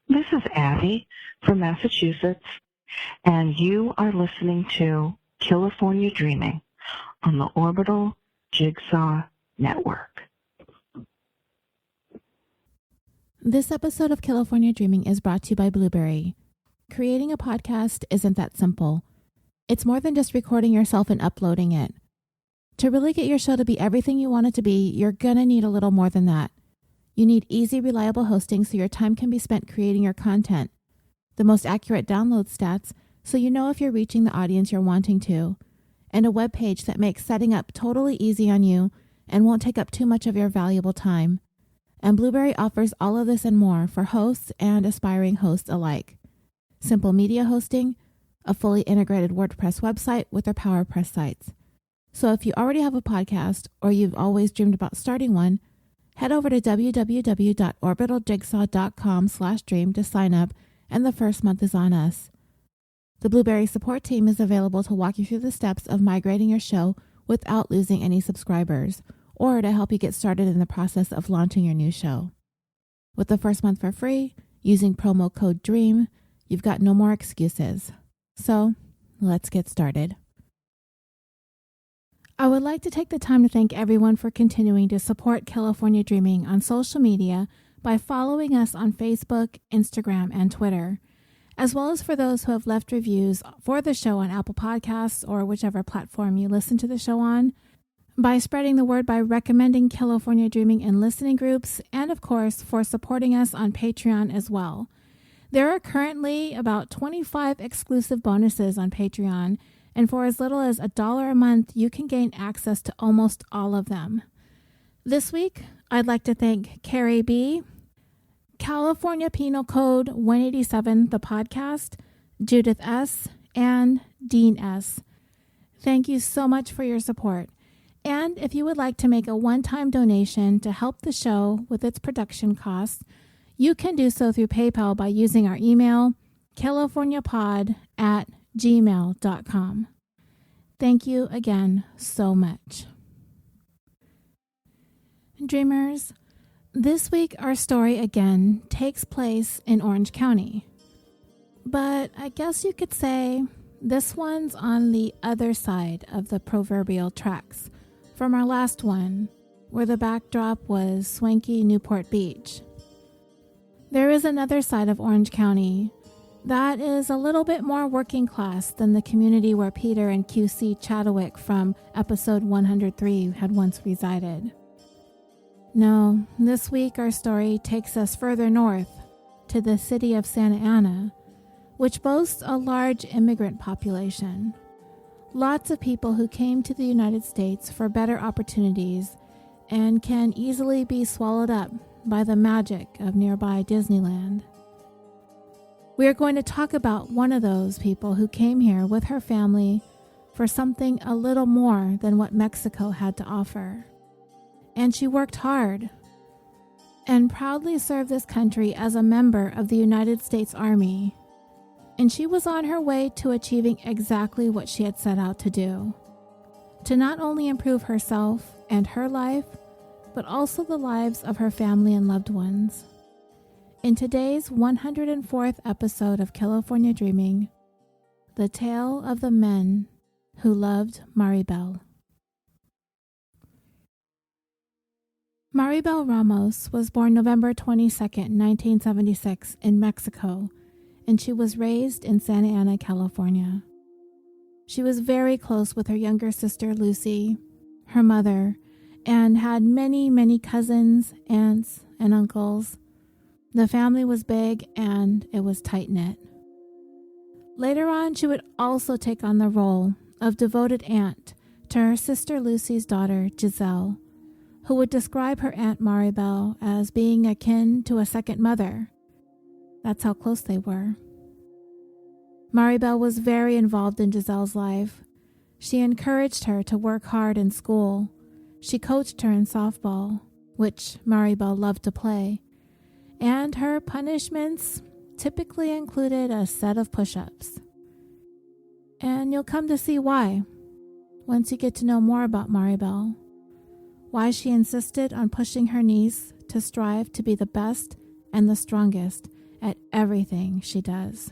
This is Abby from Massachusetts, and you are listening to California Dreaming on the Orbital Jigsaw Network. This episode of California Dreaming is brought to you by BLUBRRY. Creating a podcast isn't that simple. It's more than just recording yourself and uploading it. To really get your show to be everything you want it to be, you're gonna need a little more than that. You need easy, reliable hosting so your time can be spent creating your content, the most accurate download stats so you know if you're reaching the audience you're wanting to, and a web page that makes setting up totally easy on you and won't take up too much of your valuable time. And BLUBRRY offers all of this and more for hosts and aspiring hosts alike. Simple media hosting, a fully integrated WordPress website with their PowerPress sites. So if you already have a podcast or you've always dreamed about starting one, head over to www.orbitaljigsaw.com/dream to sign up, and the first month is on us. The BLUBRRY support team is available to walk you through the steps of migrating your show without losing any subscribers, or to help you get started in the process of launching your new show. With the first month for free, using promo code DREAM, you've got no more excuses. So, let's get started. I would like to take the time to thank everyone for continuing to support California Dreaming on social media by following us on Facebook, Instagram, and Twitter, as well as for those who have left reviews for the show on Apple Podcasts or whichever platform you listen to the show on, by spreading the word by recommending California Dreaming in listening groups, and of course for supporting us on Patreon as well. There are currently about 25 exclusive bonuses on Patreon, and for as little as $1 a month, you can gain access to almost all of them. This week, I'd like to thank Carrie B., California Penal Code 187, the podcast, Judith S., and Dean S. Thank you so much for your support. And if you would like to make a one-time donation to help the show with its production costs, you can do so through PayPal by using our email, californiapod@gmail.com. Thank you again so much. Dreamers, this week our story again takes place in Orange County. But I guess you could say this one's on the other side of the proverbial tracks from our last one, where the backdrop was swanky Newport Beach. There is another side of Orange County that is a little bit more working class than the community where Peter and QC Chadwick from episode 103 had once resided. No, this week our story takes us further north to the city of Santa Ana, which boasts a large immigrant population. Lots of people who came to the United States for better opportunities and can easily be swallowed up by the magic of nearby Disneyland. We are going to talk about one of those people who came here with her family for something a little more than what Mexico had to offer. And she worked hard and proudly served this country as a member of the United States Army. And she was on her way to achieving exactly what she had set out to do, to not only improve herself and her life, but also the lives of her family and loved ones. In today's 104th episode of California Dreaming, the tale of the men who loved Maribel. Maribel Ramos was born November 22nd, 1976 in Mexico, and she was raised in Santa Ana, California. She was very close with her younger sister Lucy, her mother, and had many, many cousins, aunts, and uncles. The family was big and it was tight-knit. Later on, she would also take on the role of devoted aunt to her sister Lucy's daughter, Giselle, who would describe her Aunt Maribel as being akin to a second mother. That's how close they were. Maribel was very involved in Giselle's life. She encouraged her to work hard in school. She coached her in softball, which Maribel loved to play, and her punishments typically included a set of push-ups. And you'll come to see why once you get to know more about Maribel, why she insisted on pushing her niece to strive to be the best and the strongest at everything she does.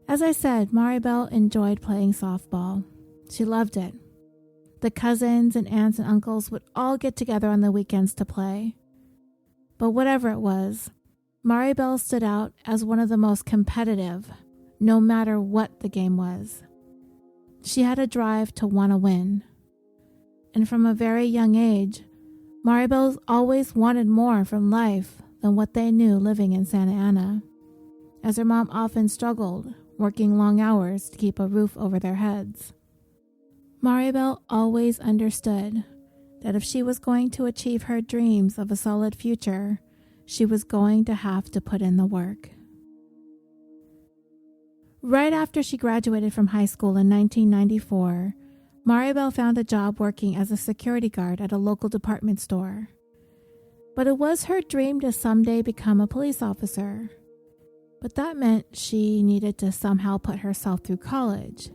As I said, Maribel enjoyed playing softball. She loved it. The cousins and aunts and uncles would all get together on the weekends to play. But whatever it was, Maribel stood out as one of the most competitive, no matter what the game was. She had a drive to want to win. And from a very young age, Maribel always wanted more from life than what they knew living in Santa Ana, as her mom often struggled, working long hours to keep a roof over their heads. Maribel always understood that if she was going to achieve her dreams of a solid future, she was going to have to put in the work. Right after she graduated from high school in 1994, Maribel found a job working as a security guard at a local department store. But it was her dream to someday become a police officer. But that meant she needed to somehow put herself through college.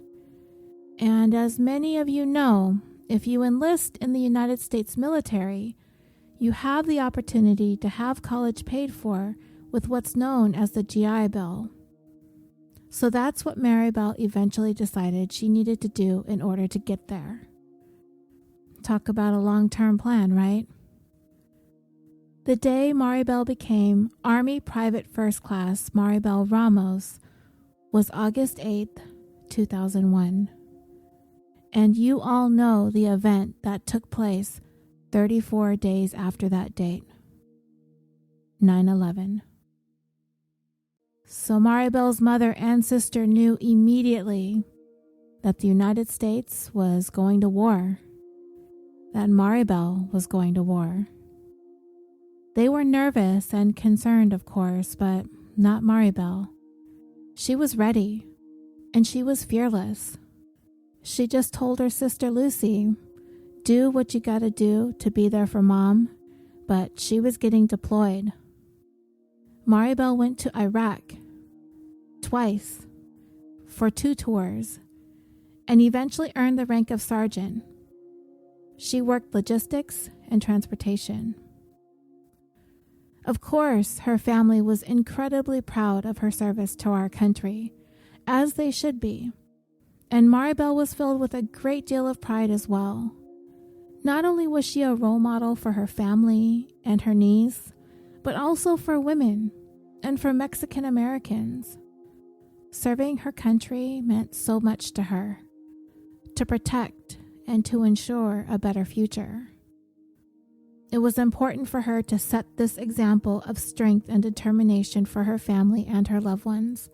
And as many of you know, if you enlist in the United States military, you have the opportunity to have college paid for with what's known as the GI Bill. So that's what Maribel eventually decided she needed to do in order to get there. Talk about a long-term plan, right? The day Maribel became Army Private First Class Maribel Ramos was August 8th, 2001. And you all know the event that took place 34 days after that date. 9/11. So Maribel's mother and sister knew immediately that the United States was going to war, that Maribel was going to war. They were nervous and concerned, of course, but not Maribel. She was ready, and she was fearless. She just told her sister Lucy, do what you gotta do to be there for Mom, but she was getting deployed. Maribel went to Iraq twice for 2 tours and eventually earned the rank of sergeant. She worked logistics and transportation. Of course, her family was incredibly proud of her service to our country, as they should be, and Maribel was filled with a great deal of pride as well. Not only was she a role model for her family and her niece, but also for women and for Mexican Americans. Serving her country meant so much to her, to protect and to ensure a better future. It was important for her to set this example of strength and determination for her family and her loved ones,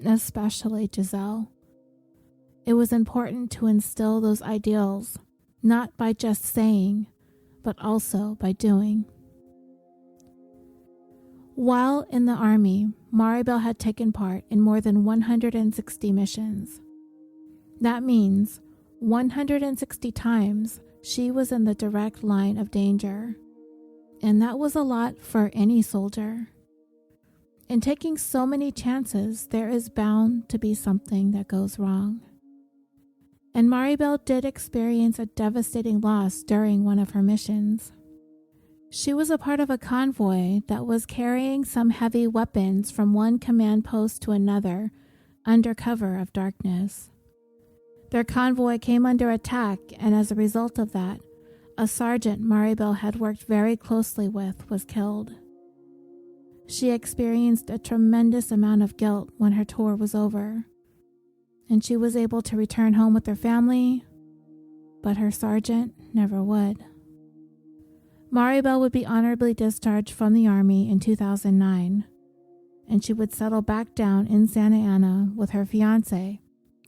especially Giselle. It was important to instill those ideals, not by just saying, but also by doing. While in the Army, Maribel had taken part in more than 160 missions. That means 160 times she was in the direct line of danger, and that was a lot for any soldier. In taking so many chances, there is bound to be something that goes wrong. And Maribel did experience a devastating loss during one of her missions. She was a part of a convoy that was carrying some heavy weapons from one command post to another under cover of darkness. Their convoy came under attack, and as a result of that, a sergeant Maribel had worked very closely with was killed. She experienced a tremendous amount of guilt when her tour was over, and she was able to return home with her family, but her sergeant never would. Maribel would be honorably discharged from the Army in 2009, and she would settle back down in Santa Ana with her fiancé,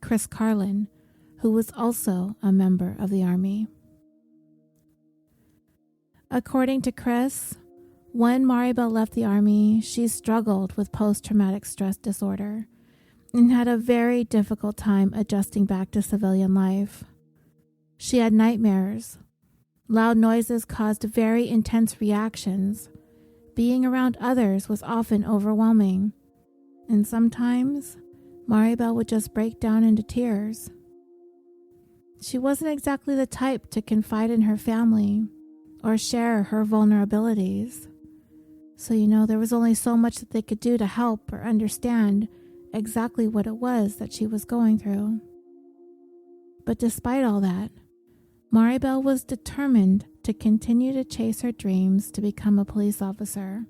Chris Carlin, who was also a member of the Army. According to Chris, when Maribel left the Army, she struggled with post-traumatic stress disorder and had a very difficult time adjusting back to civilian life. She had nightmares. Loud noises caused very intense reactions. Being around others was often overwhelming, and sometimes Maribel would just break down into tears. She wasn't exactly the type to confide in her family or share her vulnerabilities. So, there was only so much that they could do to help or understand exactly what it was that she was going through. But despite all that, Maribel was determined to continue to chase her dreams to become a police officer.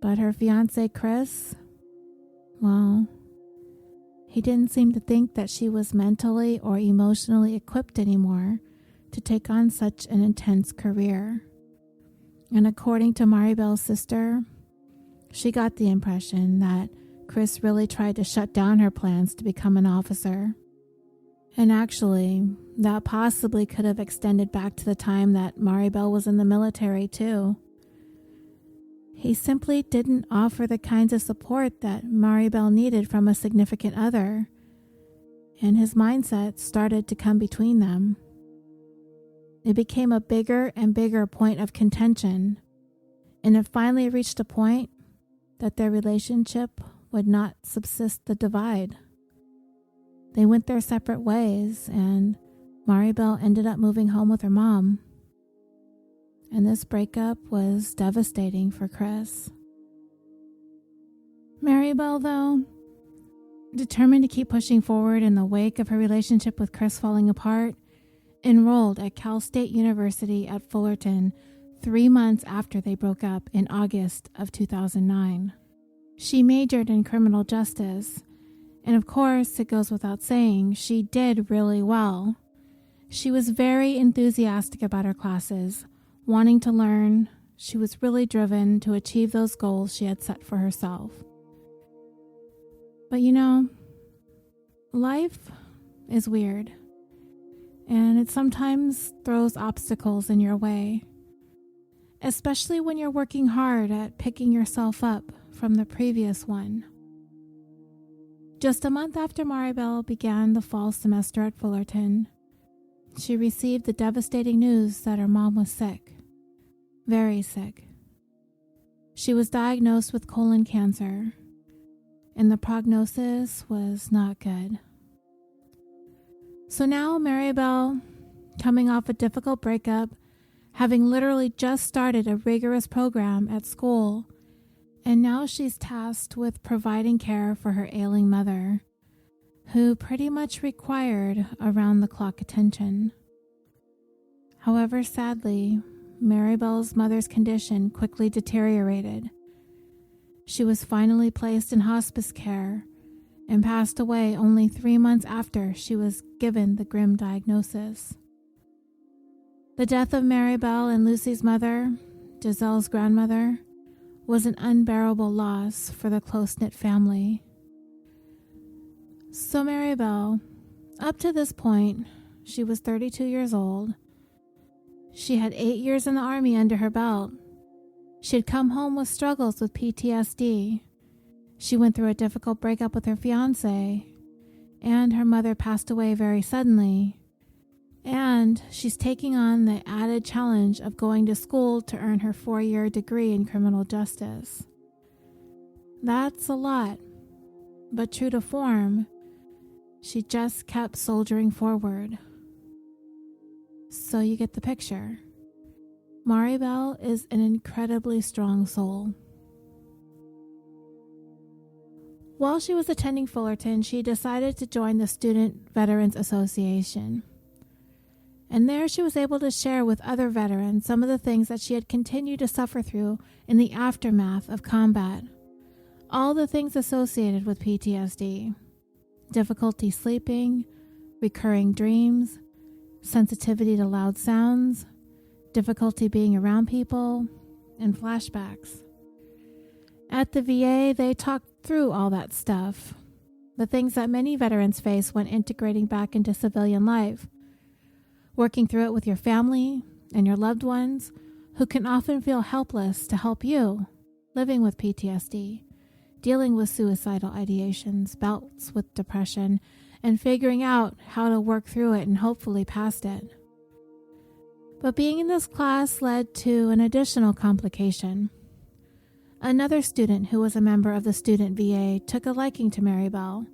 But her fiancé, Chris, well, he didn't seem to think that she was mentally or emotionally equipped anymore to take on such an intense career. And according to Maribel's sister, she got the impression that Chris really tried to shut down her plans to become an officer. And actually, that possibly could have extended back to the time that Maribel was in the military too. He simply didn't offer the kinds of support that Maribel needed from a significant other, and his mindset started to come between them. It became a bigger and bigger point of contention, and it finally reached a point that their relationship would not subsist the divide. They went their separate ways, and Maribel ended up moving home with her mom. And this breakup was devastating for Chris. Maribel, though, determined to keep pushing forward in the wake of her relationship with Chris falling apart, enrolled at Cal State University at Fullerton 3 months after they broke up in August of 2009. She majored in criminal justice, and of course, it goes without saying, she did really well. She was very enthusiastic about her classes, wanting to learn. She was really driven to achieve those goals she had set for herself. But life is weird, and it sometimes throws obstacles in your way, especially when you're working hard at picking yourself up from the previous one. Just a month after Maribel began the fall semester at Fullerton, she received the devastating news that her mom was sick, very sick. She was diagnosed with colon cancer, and the prognosis was not good. So now Maribel, coming off a difficult breakup, having literally just started a rigorous program at school, and now she's tasked with providing care for her ailing mother, who pretty much required around-the-clock attention. However, sadly, Maribel's mother's condition quickly deteriorated. She was finally placed in hospice care and passed away only 3 months after she was given the grim diagnosis. The death of Maribel and Lucy's mother, Giselle's grandmother, was an unbearable loss for the close-knit family. So Maribel, up to this point, she was 32 years old. She had 8 years in the Army under her belt. She had come home with struggles with PTSD. She went through a difficult breakup with her fiancé, and her mother passed away very suddenly. And she's taking on the added challenge of going to school to earn her 4-year degree in criminal justice. That's a lot, but true to form, she just kept soldiering forward. So you get the picture. Maribel is an incredibly strong soul. While she was attending Fullerton, she decided to join the Student Veterans Association. And there she was able to share with other veterans some of the things that she had continued to suffer through in the aftermath of combat. All the things associated with PTSD. Difficulty sleeping, recurring dreams, sensitivity to loud sounds, difficulty being around people, and flashbacks. At the VA, they talked through all that stuff, the things that many veterans face when integrating back into civilian life, working through it with your family and your loved ones who can often feel helpless to help you, living with PTSD, dealing with suicidal ideations, bouts with depression, and figuring out how to work through it and hopefully past it. But being in this class led to an additional complication. Another student who was a member of the student VA took a liking to Maribel,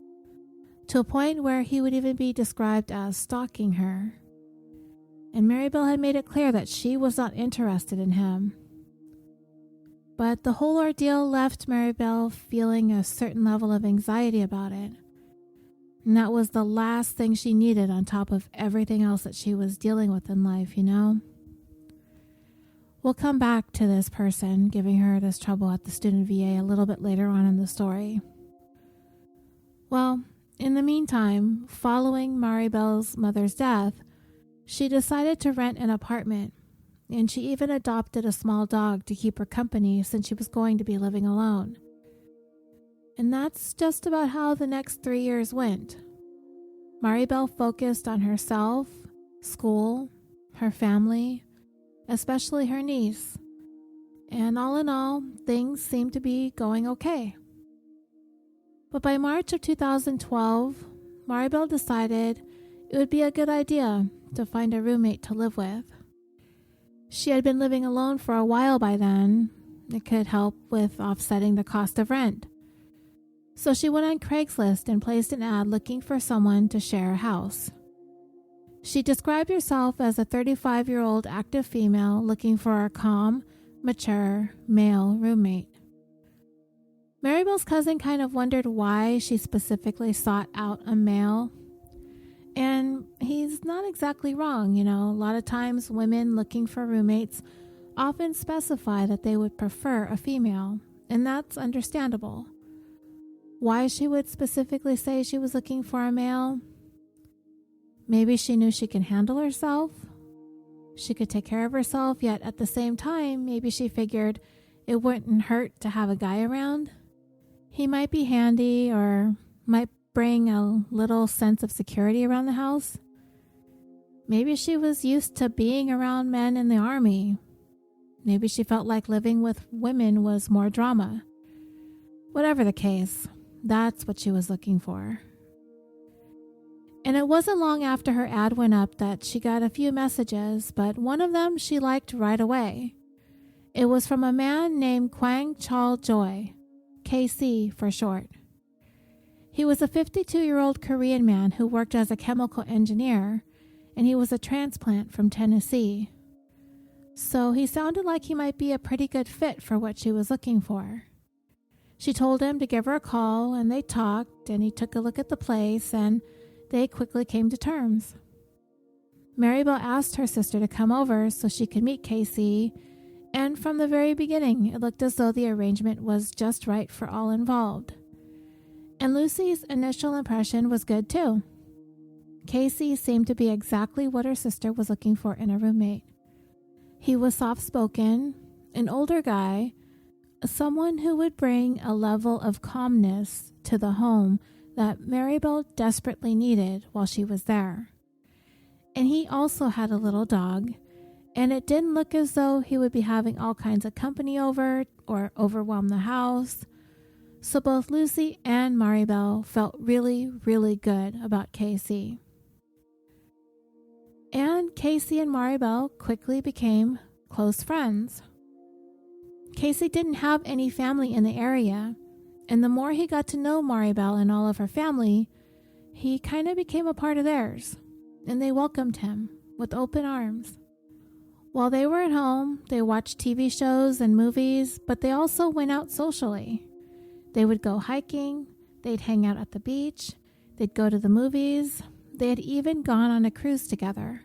to a point where he would even be described as stalking her. And Maribel had made it clear that she was not interested in him. But the whole ordeal left Maribel feeling a certain level of anxiety about it. And that was the last thing she needed on top of everything else that she was dealing with in life, you know? We'll come back to this person giving her this trouble at the student VA a little bit later on in the story. Well, in the meantime, following Maribel's mother's death, she decided to rent an apartment, and she even adopted a small dog to keep her company since she was going to be living alone. And that's just about how the next 3 years went. Maribel focused on herself, school, her family, especially her niece. And all in all, things seemed to be going okay. But by March of 2012, Maribel decided it would be a good idea to find a roommate to live with. She had been living alone for a while by then. It could help with offsetting the cost of rent. So she went on Craigslist and placed an ad looking for someone to share a house. She described herself as a 35-year-old active female looking for a calm, mature, male roommate. Maribel's cousin kind of wondered why she specifically sought out a male. And he's not exactly wrong, you know. A lot of times women looking for roommates often specify that they would prefer a female, and that's understandable. Why she would specifically say she was looking for a male? Maybe she knew she could handle herself. She could take care of herself, yet at the same time, maybe she figured it wouldn't hurt to have a guy around. He might be handy or might bring a little sense of security around the house. Maybe she was used to being around men in the army. Maybe she felt like living with women was more drama. Whatever the case, that's what she was looking for. And it wasn't long after her ad went up that she got a few messages, but one of them she liked right away. It was from a man named Kwang Chol Joy, KC for short. He was a 52-year-old Korean man who worked as a chemical engineer, and he was a transplant from Tennessee. So he sounded like he might be a pretty good fit for what she was looking for. She told him to give her a call, and they talked, and he took a look at the place, and they quickly came to terms. Maribel asked her sister to come over so she could meet Casey, and from the very beginning, it looked as though the arrangement was just right for all involved. And Lucy's initial impression was good too. Casey seemed to be exactly what her sister was looking for in a roommate. He was soft-spoken, an older guy, someone who would bring a level of calmness to the home that Maribel desperately needed while she was there. And he also had a little dog, and it didn't look as though he would be having all kinds of company over or overwhelm the house. So both Lucy and Maribel felt really, really good about Casey. And Casey and Maribel quickly became close friends. Casey didn't have any family in the area, and the more he got to know Maribel and all of her family, he kind of became a part of theirs, and they welcomed him with open arms. While they were at home, they watched TV shows and movies, but they also went out socially. They would go hiking, they'd hang out at the beach, they'd go to the movies, they had even gone on a cruise together.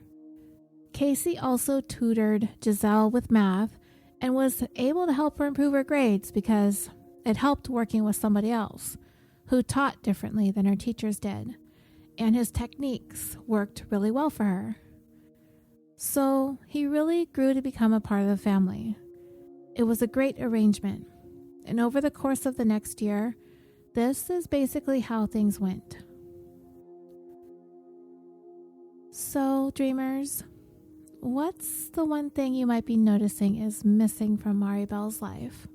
Casey also tutored Giselle with math and was able to help her improve her grades because it helped working with somebody else who taught differently than her teachers did, and his techniques worked really well for her. So he really grew to become a part of the family. It was a great arrangement, and over the course of the next year, this is basically how things went. So, dreamers, what's the one thing you might be noticing is missing from Maribel's life?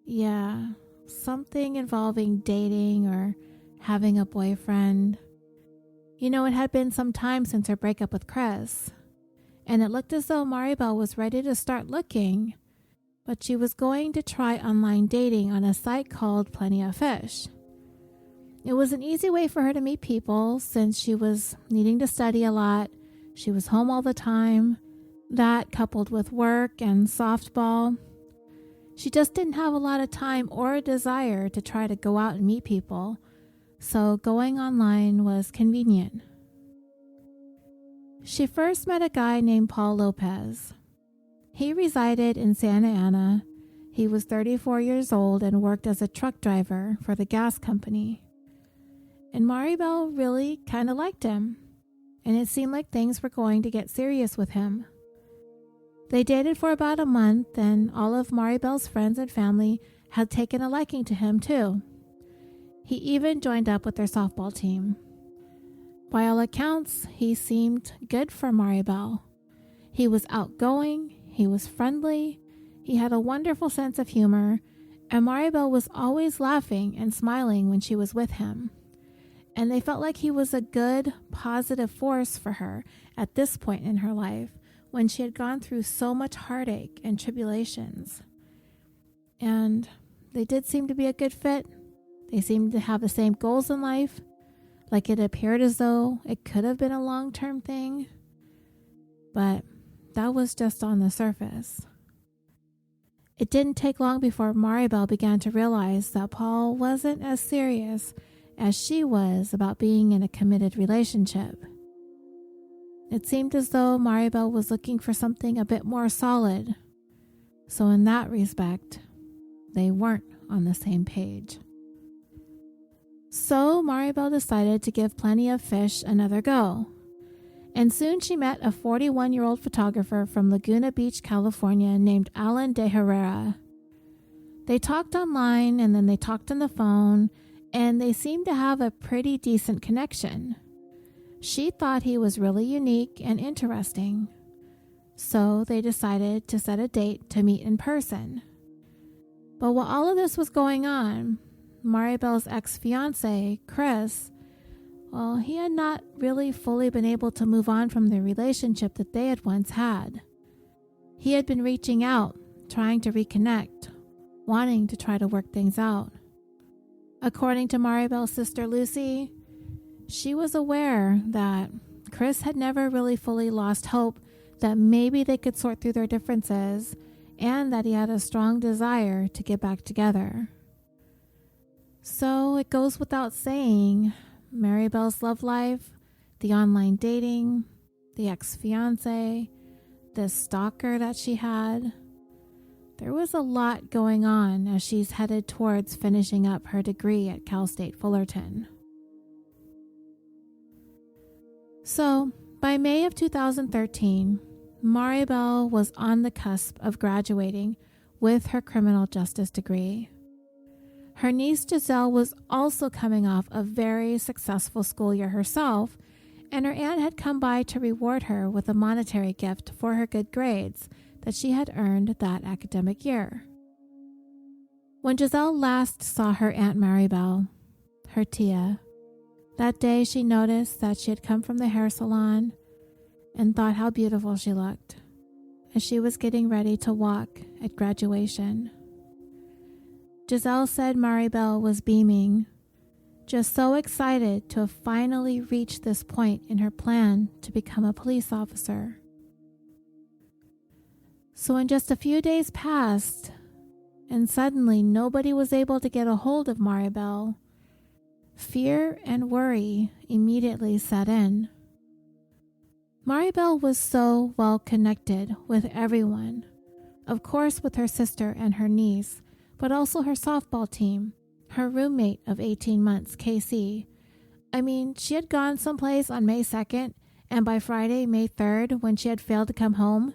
Yeah, something involving dating or having a boyfriend. You know, it had been some time since her breakup with Chris, and it looked as though Maribel was ready to start looking, but she was going to try online dating on a site called Plenty of Fish. It was an easy way for her to meet people since she was needing to study a lot, she was home all the time, that coupled with work and softball. She just didn't have a lot of time or a desire to try to go out and meet people, so going online was convenient. She first met a guy named Paul Lopez. He resided in Santa Ana. He was 34 years old and worked as a truck driver for the gas company. And Maribel really kind of liked him, and it seemed like things were going to get serious with him. They dated for about a month, and all of Maribel's friends and family had taken a liking to him too. He even joined up with their softball team. By all accounts, he seemed good for Maribel. He was outgoing, he was friendly, he had a wonderful sense of humor, and Maribel was always laughing and smiling when she was with him. And they felt like he was a good, positive force for her at this point in her life, when she had gone through so much heartache and tribulations. And they did seem to be a good fit. They seemed to have the same goals in life. Like it appeared as though it could have been a long-term thing. But that was just on the surface. It didn't take long before Maribel began to realize that Paul wasn't as serious as she was about being in a committed relationship. It seemed as though Maribel was looking for something a bit more solid. So in that respect, they weren't on the same page. So Maribel decided to give Plenty of Fish another go. And soon she met a 41-year-old photographer from Laguna Beach, California named Alan de Herrera. They talked online and then they talked on the phone, and they seemed to have a pretty decent connection. She thought he was really unique and interesting. So they decided to set a date to meet in person. But while all of this was going on, Maribel's ex-fiancé, Chris, well, he had not really fully been able to move on from the relationship that they had once had. He had been reaching out, trying to reconnect, wanting to try to work things out. According to Maribel's sister Lucy, she was aware that Chris had never really fully lost hope that maybe they could sort through their differences, and that he had a strong desire to get back together. So it goes without saying, Maribel's love life, the online dating, the ex-fiancé, the stalker that she had, there was a lot going on as she's headed towards finishing up her degree at Cal State Fullerton. So, by May of 2013, Maribel was on the cusp of graduating with her criminal justice degree. Her niece Giselle was also coming off a very successful school year herself, and her aunt had come by to reward her with a monetary gift for her good grades that she had earned that academic year. When Giselle last saw her Aunt Maribel, her tia, that day she noticed that she had come from the hair salon and thought how beautiful she looked as she was getting ready to walk at graduation. Giselle said Maribel was beaming, just so excited to have finally reached this point in her plan to become a police officer. So when just a few days passed, and suddenly nobody was able to get a hold of Maribel, fear and worry immediately set in. Maribel was so well connected with everyone, of course with her sister and her niece, but also her softball team, her roommate of 18 months, Casey. I mean, she had gone someplace on May 2nd, and by Friday, May 3rd, when she had failed to come home,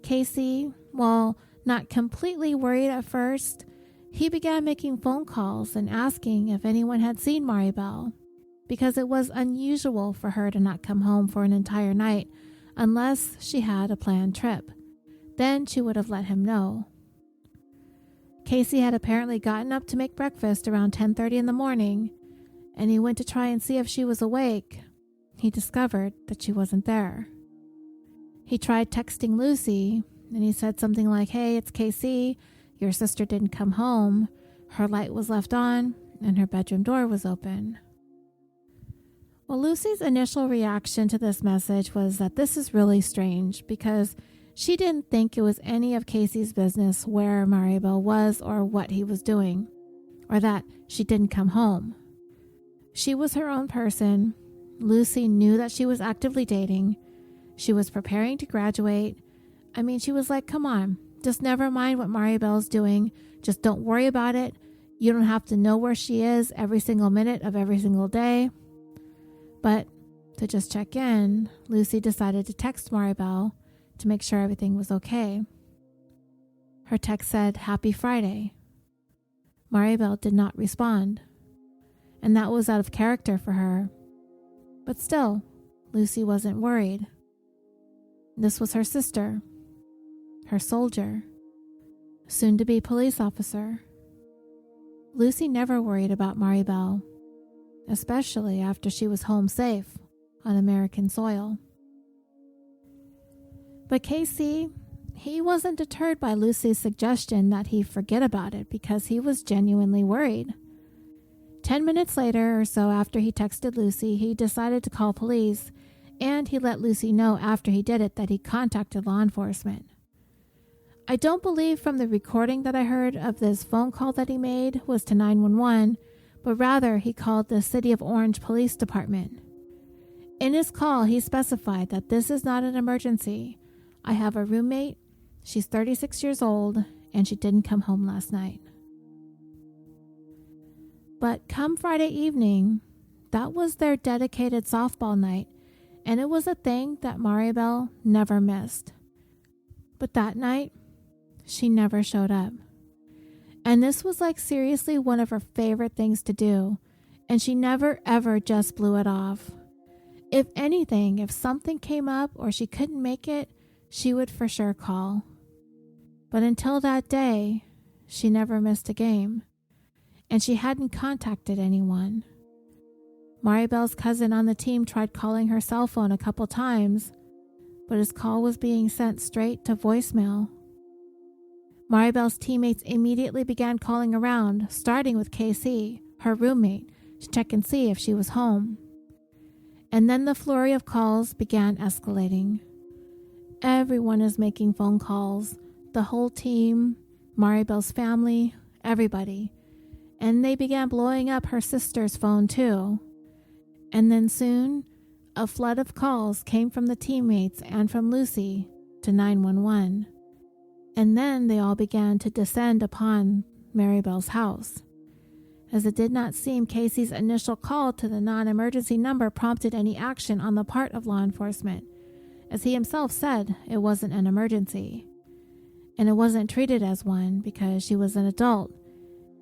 Casey, while not completely worried at first, he began making phone calls and asking if anyone had seen Maribel, because it was unusual for her to not come home for an entire night unless she had a planned trip. Then she would have let him know. Casey had apparently gotten up to make breakfast around 10:30 in the morning, and he went to try and see if she was awake. He discovered that she wasn't there. He tried texting Lucy, and he said something like, "Hey, it's Casey. Your sister didn't come home. Her light was left on, and her bedroom door was open." Well, Lucy's initial reaction to this message was that this is really strange because She didn't think it was any of Casey's business where Maribel was or what he was doing, or that she didn't come home. She was her own person. Lucy knew that she was actively dating. She was preparing to graduate. I mean, she was like, come on, just never mind what Maribel's doing. Just don't worry about it. You don't have to know where she is every single minute of every single day. But to just check in, Lucy decided to text Maribel to make sure everything was okay. Her text said, "Happy Friday." Maribel did not respond, and that was out of character for her. But still, Lucy wasn't worried. This was her sister, her soldier, soon-to-be police officer. Lucy never worried about Maribel, especially after she was home safe on American soil. But Casey, he wasn't deterred by Lucy's suggestion that he forget about it because he was genuinely worried. 10 minutes later or so after he texted Lucy, he decided to call police, and he let Lucy know after he did it that he contacted law enforcement. I don't believe from the recording that I heard of this phone call that he made was to 911, but rather he called the City of Orange Police Department. In his call, he specified that this is not an emergency. I have a roommate, she's 36 years old, and she didn't come home last night. But come Friday evening, that was their dedicated softball night, and it was a thing that Maribel never missed. But that night, she never showed up. And this was like seriously one of her favorite things to do, and she never ever just blew it off. If anything, if something came up or she couldn't make it, she would for sure call. But until that day, she never missed a game, and she hadn't contacted anyone. Maribel's cousin on the team tried calling her cell phone a couple times, but his call was being sent straight to voicemail. Maribel's teammates immediately began calling around, starting with Casey, her roommate, to check and see if she was home. And then the flurry of calls began escalating. Everyone is making phone calls, the whole team, Maribel's family, everybody. And they began blowing up her sister's phone too. And then soon, a flood of calls came from the teammates and from Lucy to 911. And then they all began to descend upon Maribel's house. As it did not seem Casey's initial call to the non-emergency number prompted any action on the part of law enforcement, as he himself said it wasn't an emergency. And it wasn't treated as one because she was an adult,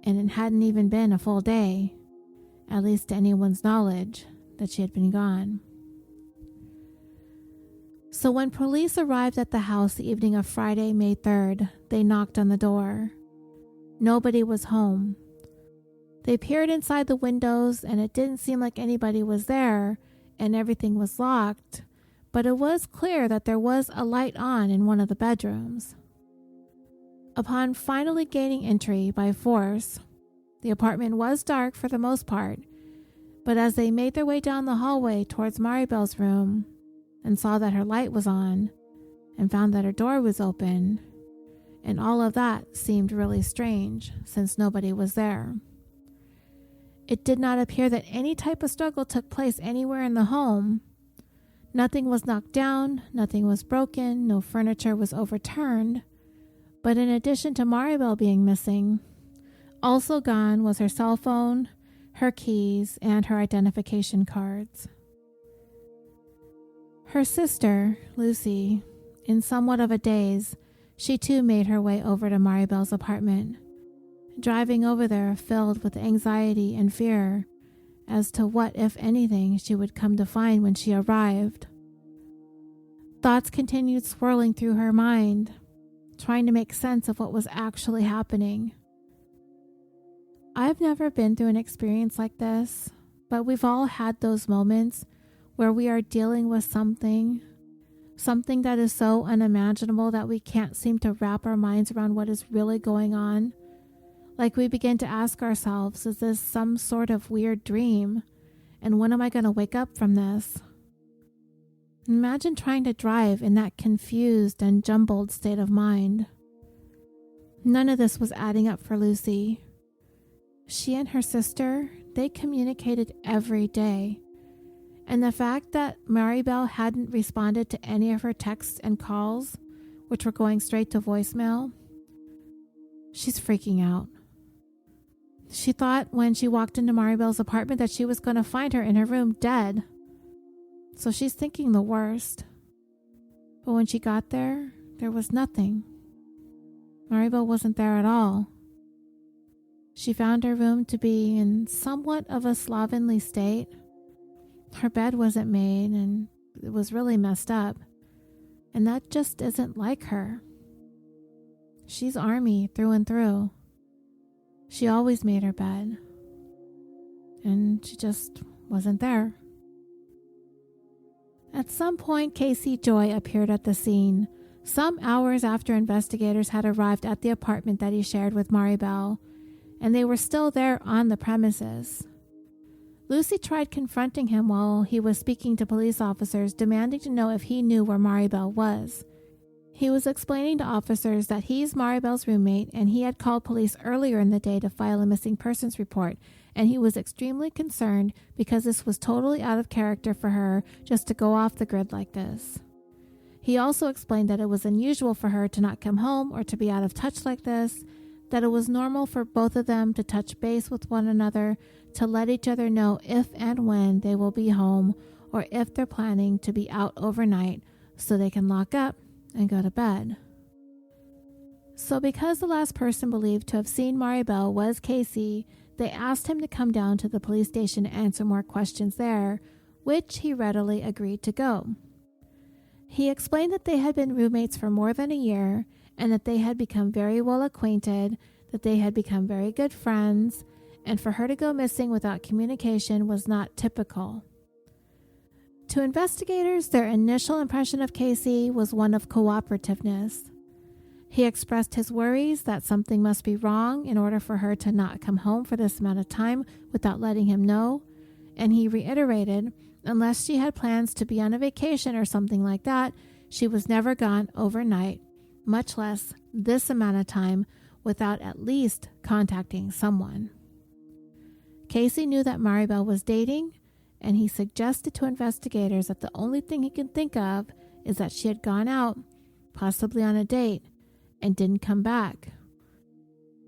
and it hadn't even been a full day, at least to anyone's knowledge, that she had been gone. So when police arrived at the house the evening of Friday, May 3rd, they knocked on the door. Nobody was home. They peered inside the windows, and it didn't seem like anybody was there, and everything was locked, but it was clear that there was a light on in one of the bedrooms. Upon finally gaining entry by force, the apartment was dark for the most part, but as they made their way down the hallway towards Maribel's room and saw that her light was on and found that her door was open, and all of that seemed really strange since nobody was there. It did not appear that any type of struggle took place anywhere in the home. Nothing was knocked down, nothing was broken, no furniture was overturned. But in addition to Maribel being missing, also gone was her cell phone, her keys, and her identification cards. Her sister, Lucy, in somewhat of a daze, she too made her way over to Maribel's apartment, driving over there filled with anxiety and fear as to what, if anything, she would come to find when she arrived. Thoughts continued swirling through her mind, trying to make sense of what was actually happening. I've never been through an experience like this, but we've all had those moments where we are dealing with something that is so unimaginable that we can't seem to wrap our minds around what is really going on. Like we begin to ask ourselves, is this some sort of weird dream? And when am I going to wake up from this? Imagine trying to drive in that confused and jumbled state of mind. None of this was adding up for Lucy. She and her sister, they communicated every day. And the fact that Maribel hadn't responded to any of her texts and calls, which were going straight to voicemail, she's freaking out. She thought when she walked into Maribel's apartment that she was going to find her in her room dead. So she's thinking the worst. But when she got there, there was nothing. Maribel wasn't there at all. She found her room to be in somewhat of a slovenly state. Her bed wasn't made and it was really messed up. And that just isn't like her. She's Army through and through. She always made her bed. And she just wasn't there. At some point, Casey Joy appeared at the scene, some hours after investigators had arrived at the apartment that he shared with Maribel, and they were still there on the premises. Lucy tried confronting him while he was speaking to police officers, demanding to know if he knew where Maribel was. He was explaining to officers that he's Maribel's roommate and he had called police earlier in the day to file a missing persons report, and he was extremely concerned because this was totally out of character for her just to go off the grid like this. He also explained that it was unusual for her to not come home or to be out of touch like this, that it was normal for both of them to touch base with one another, to let each other know if and when they will be home or if they're planning to be out overnight so they can lock up and go to bed. So because the last person believed to have seen Maribel was Casey, they asked him to come down to the police station to answer more questions there, which he readily agreed to go. He explained that they had been roommates for more than a year and that they had become very well acquainted, that they had become very good friends, and for her to go missing without communication was not typical. To investigators, their initial impression of Casey was one of cooperativeness. He expressed his worries that something must be wrong in order for her to not come home for this amount of time without letting him know, and he reiterated, unless she had plans to be on a vacation or something like that, she was never gone overnight, much less this amount of time, without at least contacting someone. Casey knew that Maribel was dating, and he suggested to investigators that the only thing he could think of is that she had gone out, possibly on a date, and didn't come back.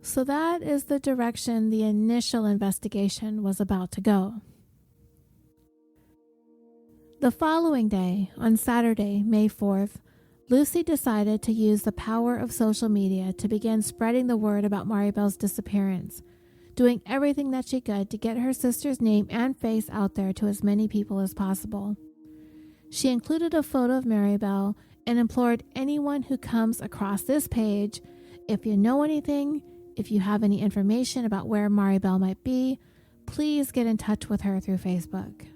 So that is the direction the initial investigation was about to go. The following day, on Saturday, May 4th, Lucy decided to use the power of social media to begin spreading the word about Maribel's disappearance, doing everything that she could to get her sister's name and face out there to as many people as possible. She included a photo of Maribel and implored anyone who comes across this page, if you know anything, if you have any information about where Maribel might be, please get in touch with her through Facebook.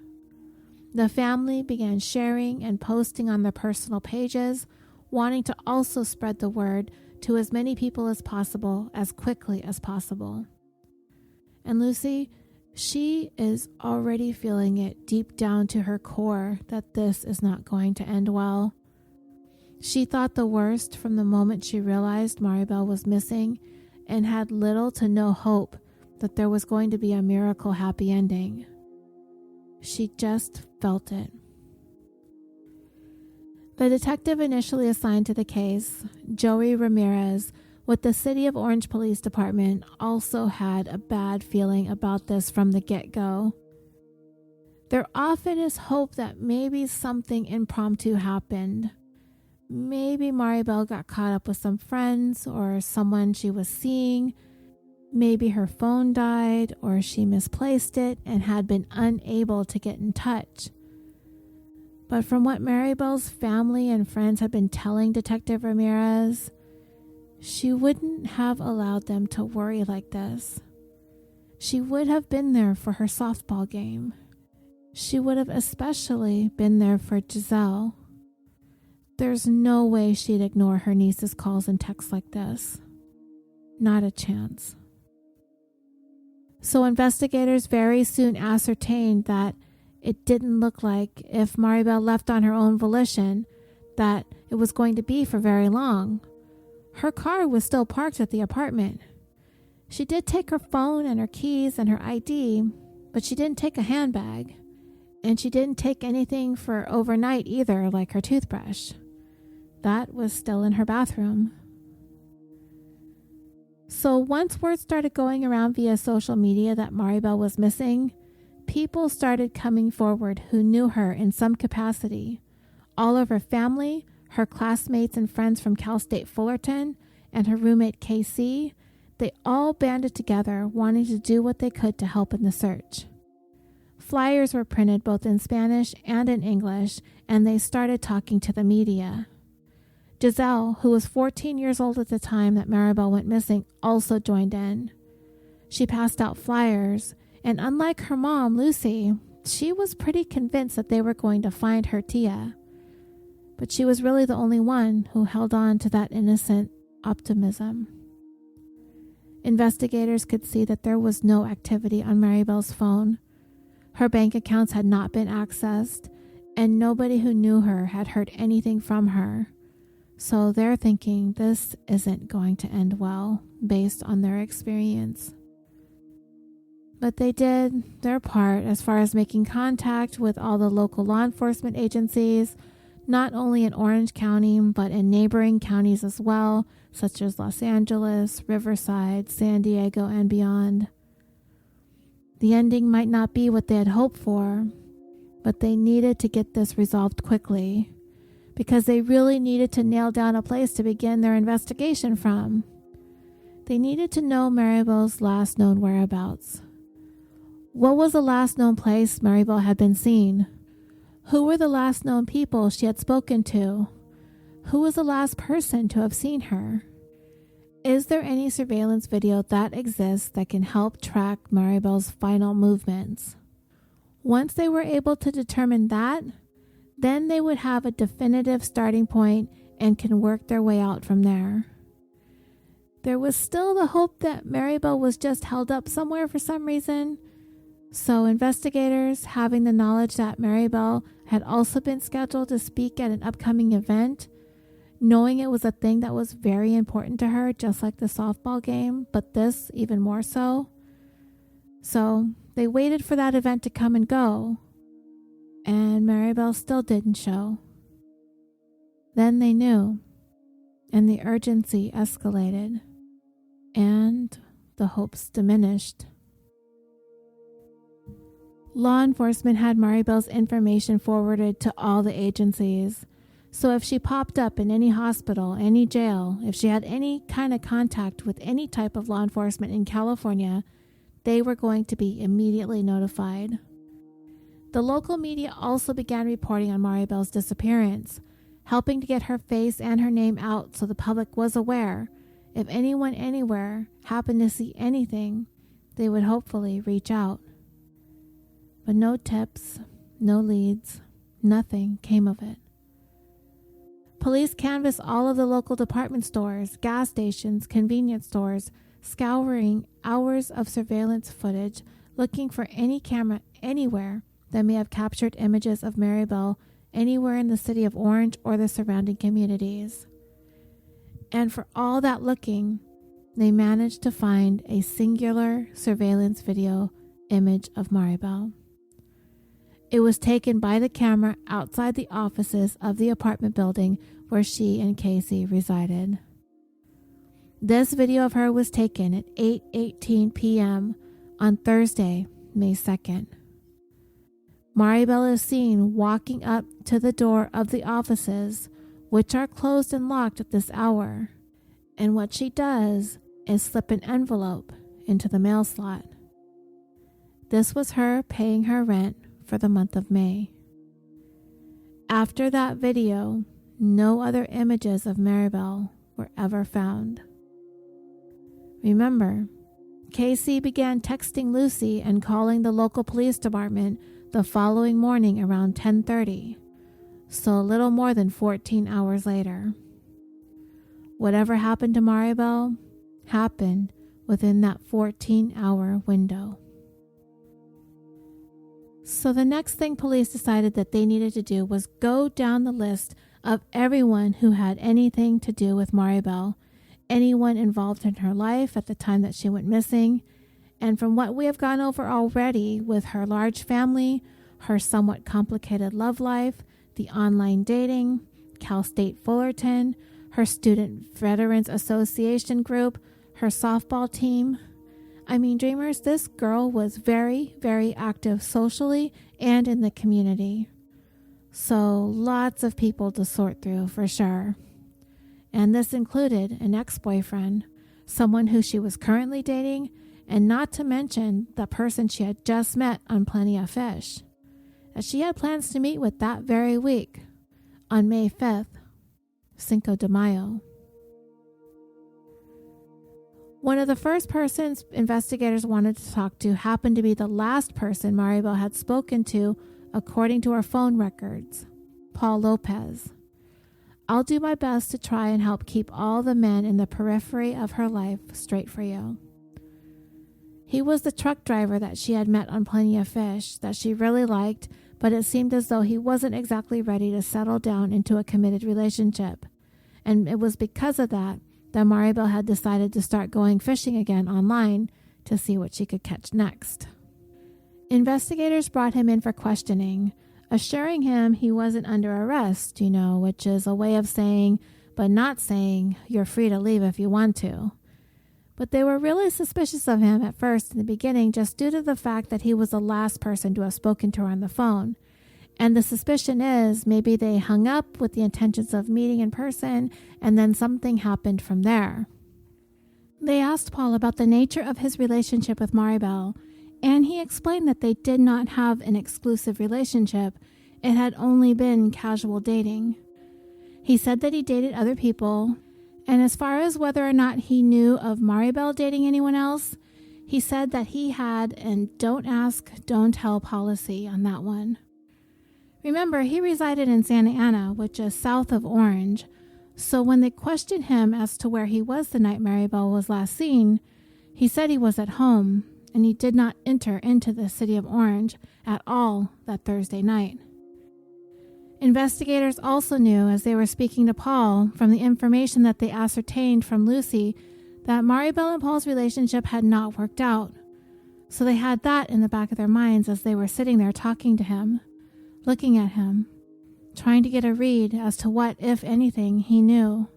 The family began sharing and posting on their personal pages, wanting to also spread the word to as many people as possible, as quickly as possible. And Lucy, she is already feeling it deep down to her core that this is not going to end well. She thought the worst from the moment she realized Maribel was missing and had little to no hope that there was going to be a miracle happy ending. She just felt it. The detective initially assigned to the case, Joey Ramirez, with the City of Orange Police Department, also had a bad feeling about this from the get-go. There often is hope that maybe something impromptu happened. Maybe Maribel got caught up with some friends or someone she was seeing. Maybe her phone died or she misplaced it and had been unable to get in touch. But from what Maribel's family and friends had been telling Detective Ramirez, she wouldn't have allowed them to worry like this. She would have been there for her softball game. She would have especially been there for Giselle. There's no way she'd ignore her niece's calls and texts like this. Not a chance. So investigators very soon ascertained that it didn't look like, if Maribel left on her own volition, that it was going to be for very long. Her car was still parked at the apartment. She did take her phone and her keys and her ID, but she didn't take a handbag. And she didn't take anything for overnight either, like her toothbrush. That was still in her bathroom. So once word started going around via social media that Maribel was missing, people started coming forward who knew her in some capacity. All of her family, her classmates and friends from Cal State Fullerton, and her roommate KC, they all banded together wanting to do what they could to help in the search. Flyers were printed both in Spanish and in English, and they started talking to the media. Giselle, who was 14 years old at the time that Maribel went missing, also joined in. She passed out flyers, and unlike her mom, Lucy, she was pretty convinced that they were going to find her Tia. But she was really the only one who held on to that innocent optimism. Investigators could see that there was no activity on Maribel's phone. Her bank accounts had not been accessed, and nobody who knew her had heard anything from her. So they're thinking this isn't going to end well, based on their experience. But they did their part as far as making contact with all the local law enforcement agencies, not only in Orange County, but in neighboring counties as well, such as Los Angeles, Riverside, San Diego, and beyond. The ending might not be what they had hoped for, but they needed to get this resolved quickly, because they really needed to nail down a place to begin their investigation from. They needed to know Maribel's last known whereabouts. What was the last known place Maribel had been seen? Who were the last known people she had spoken to? Who was the last person to have seen her? Is there any surveillance video that exists that can help track Maribel's final movements? Once they were able to determine that, then they would have a definitive starting point and can work their way out from there. There was still the hope that Maribel was just held up somewhere for some reason. So investigators, having the knowledge that Maribel had also been scheduled to speak at an upcoming event, knowing it was a thing that was very important to her, just like the softball game, but this even more so. So they waited for that event to come and go, and Maribel still didn't show. Then they knew, and the urgency escalated, and the hopes diminished. Law enforcement had Maribel's information forwarded to all the agencies, so if she popped up in any hospital, any jail, if she had any kind of contact with any type of law enforcement in California, they were going to be immediately notified. The local media also began reporting on Maribel's disappearance, helping to get her face and her name out so the public was aware. If anyone anywhere happened to see anything, they would hopefully reach out. But no tips, no leads, nothing came of it. Police canvassed all of the local department stores, gas stations, convenience stores, scouring hours of surveillance footage, looking for any camera anywhere that may have captured images of Maribel anywhere in the city of Orange or the surrounding communities. And for all that looking, they managed to find a singular surveillance video image of Maribel. It was taken by the camera outside the offices of the apartment building where she and Casey resided. This video of her was taken at 8:18 p.m. on Thursday, May 2nd. Maribel is seen walking up to the door of the offices, which are closed and locked at this hour, and what she does is slip an envelope into the mail slot. This was her paying her rent for the month of May. After that video, no other images of Maribel were ever found. Remember, Casey began texting Lucy and calling the local police department the following morning around 10:30, so a little more than 14 hours later. Whatever happened to Maribel happened within that 14-hour window. So the next thing police decided that they needed to do was go down the list of everyone who had anything to do with Maribel, anyone involved in her life at the time that she went missing. And from what we have gone over already with her large family, her somewhat complicated love life, the online dating, Cal State Fullerton, her Student Veterans Association group, her softball team. I mean, dreamers, this girl was very, very active socially and in the community. So lots of people to sort through for sure. And this included an ex-boyfriend, someone who she was currently dating, and not to mention the person she had just met on Plenty of Fish, that she had plans to meet with that very week, on May 5th, Cinco de Mayo. One of the first persons investigators wanted to talk to happened to be the last person Maribel had spoken to, according to her phone records, Paul Lopez. I'll do my best to try and help keep all the men in the periphery of her life straight for you. He was the truck driver that she had met on Plenty of Fish that she really liked, but it seemed as though he wasn't exactly ready to settle down into a committed relationship. And it was because of that Maribel had decided to start going fishing again online to see what she could catch next. Investigators brought him in for questioning, assuring him he wasn't under arrest, which is a way of saying, but not saying, you're free to leave if you want to. But they were really suspicious of him at first in the beginning just due to the fact that he was the last person to have spoken to her on the phone. And the suspicion is maybe they hung up with the intentions of meeting in person and then something happened from there. They asked Paul about the nature of his relationship with Maribel, and he explained that they did not have an exclusive relationship. It had only been casual dating. He said that he dated other people, and as far as whether or not he knew of Maribel dating anyone else, he said that he had an don't ask, don't tell policy on that one. Remember, he resided in Santa Ana, which is south of Orange, so when they questioned him as to where he was the night Maribel was last seen, he said he was at home, and he did not enter into the city of Orange at all that Thursday night. Investigators also knew, as they were speaking to Paul, from the information that they ascertained from Lucy, that Maribel and Paul's relationship had not worked out. So they had that in the back of their minds as they were sitting there talking to him, looking at him, trying to get a read as to what, if anything, he knew.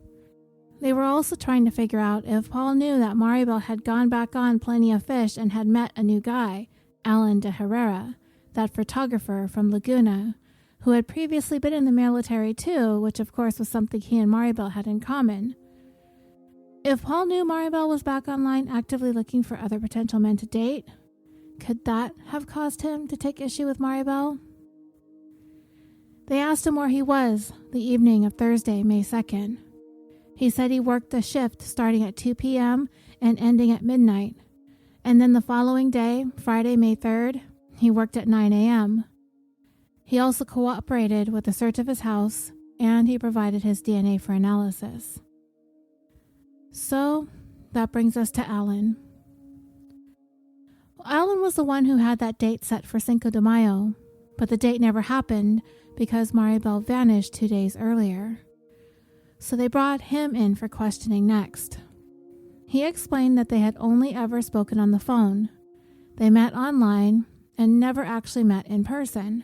They were also trying to figure out if Paul knew that Maribel had gone back on Plenty of Fish and had met a new guy, Alan de Herrera, that photographer from Laguna, who had previously been in the military too, which of course was something he and Maribel had in common. If Paul knew Maribel was back online actively looking for other potential men to date, could that have caused him to take issue with Maribel? They asked him where he was the evening of Thursday, May 2nd. He said he worked the shift starting at 2 p.m. and ending at midnight. And then the following day, Friday, May 3rd, he worked at 9 a.m. He also cooperated with the search of his house, and he provided his DNA for analysis. So, that brings us to Alan. Well, Alan was the one who had that date set for Cinco de Mayo, but the date never happened because Maribel vanished 2 days earlier. So they brought him in for questioning next. He explained that they had only ever spoken on the phone. They met online and never actually met in person.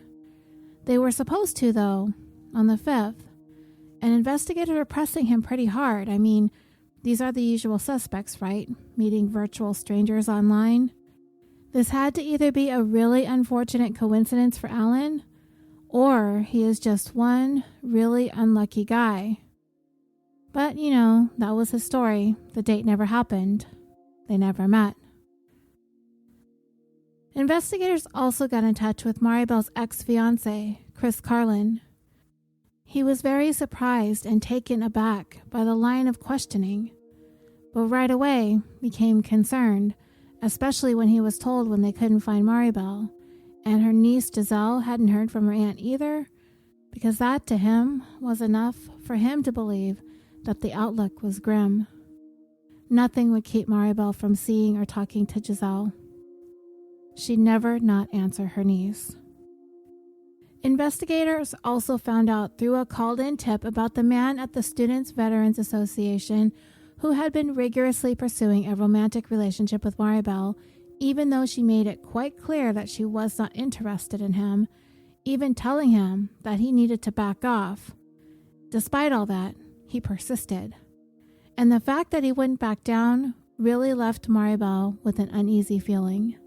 They were supposed to, though, on the 5th. And investigators were pressing him pretty hard. I mean, these are the usual suspects, right? Meeting virtual strangers online. This had to either be a really unfortunate coincidence for Alan, or he is just one really unlucky guy. But, that was his story. The date never happened. They never met. Investigators also got in touch with Maribel's ex-fiancé, Chris Carlin. He was very surprised and taken aback by the line of questioning, but right away became concerned, especially when he was told when they couldn't find Maribel, and her niece Giselle hadn't heard from her aunt either, because that to him was enough for him to believe that the outlook was grim. Nothing would keep Maribel from seeing or talking to Giselle. She'd never not answer her niece. Investigators also found out through a called-in tip about the man at the Students Veterans Association who had been rigorously pursuing a romantic relationship with Maribel, even though she made it quite clear that she was not interested in him, even telling him that he needed to back off. Despite all that, he persisted. And the fact that he wouldn't back down really left Maribel with an uneasy feeling.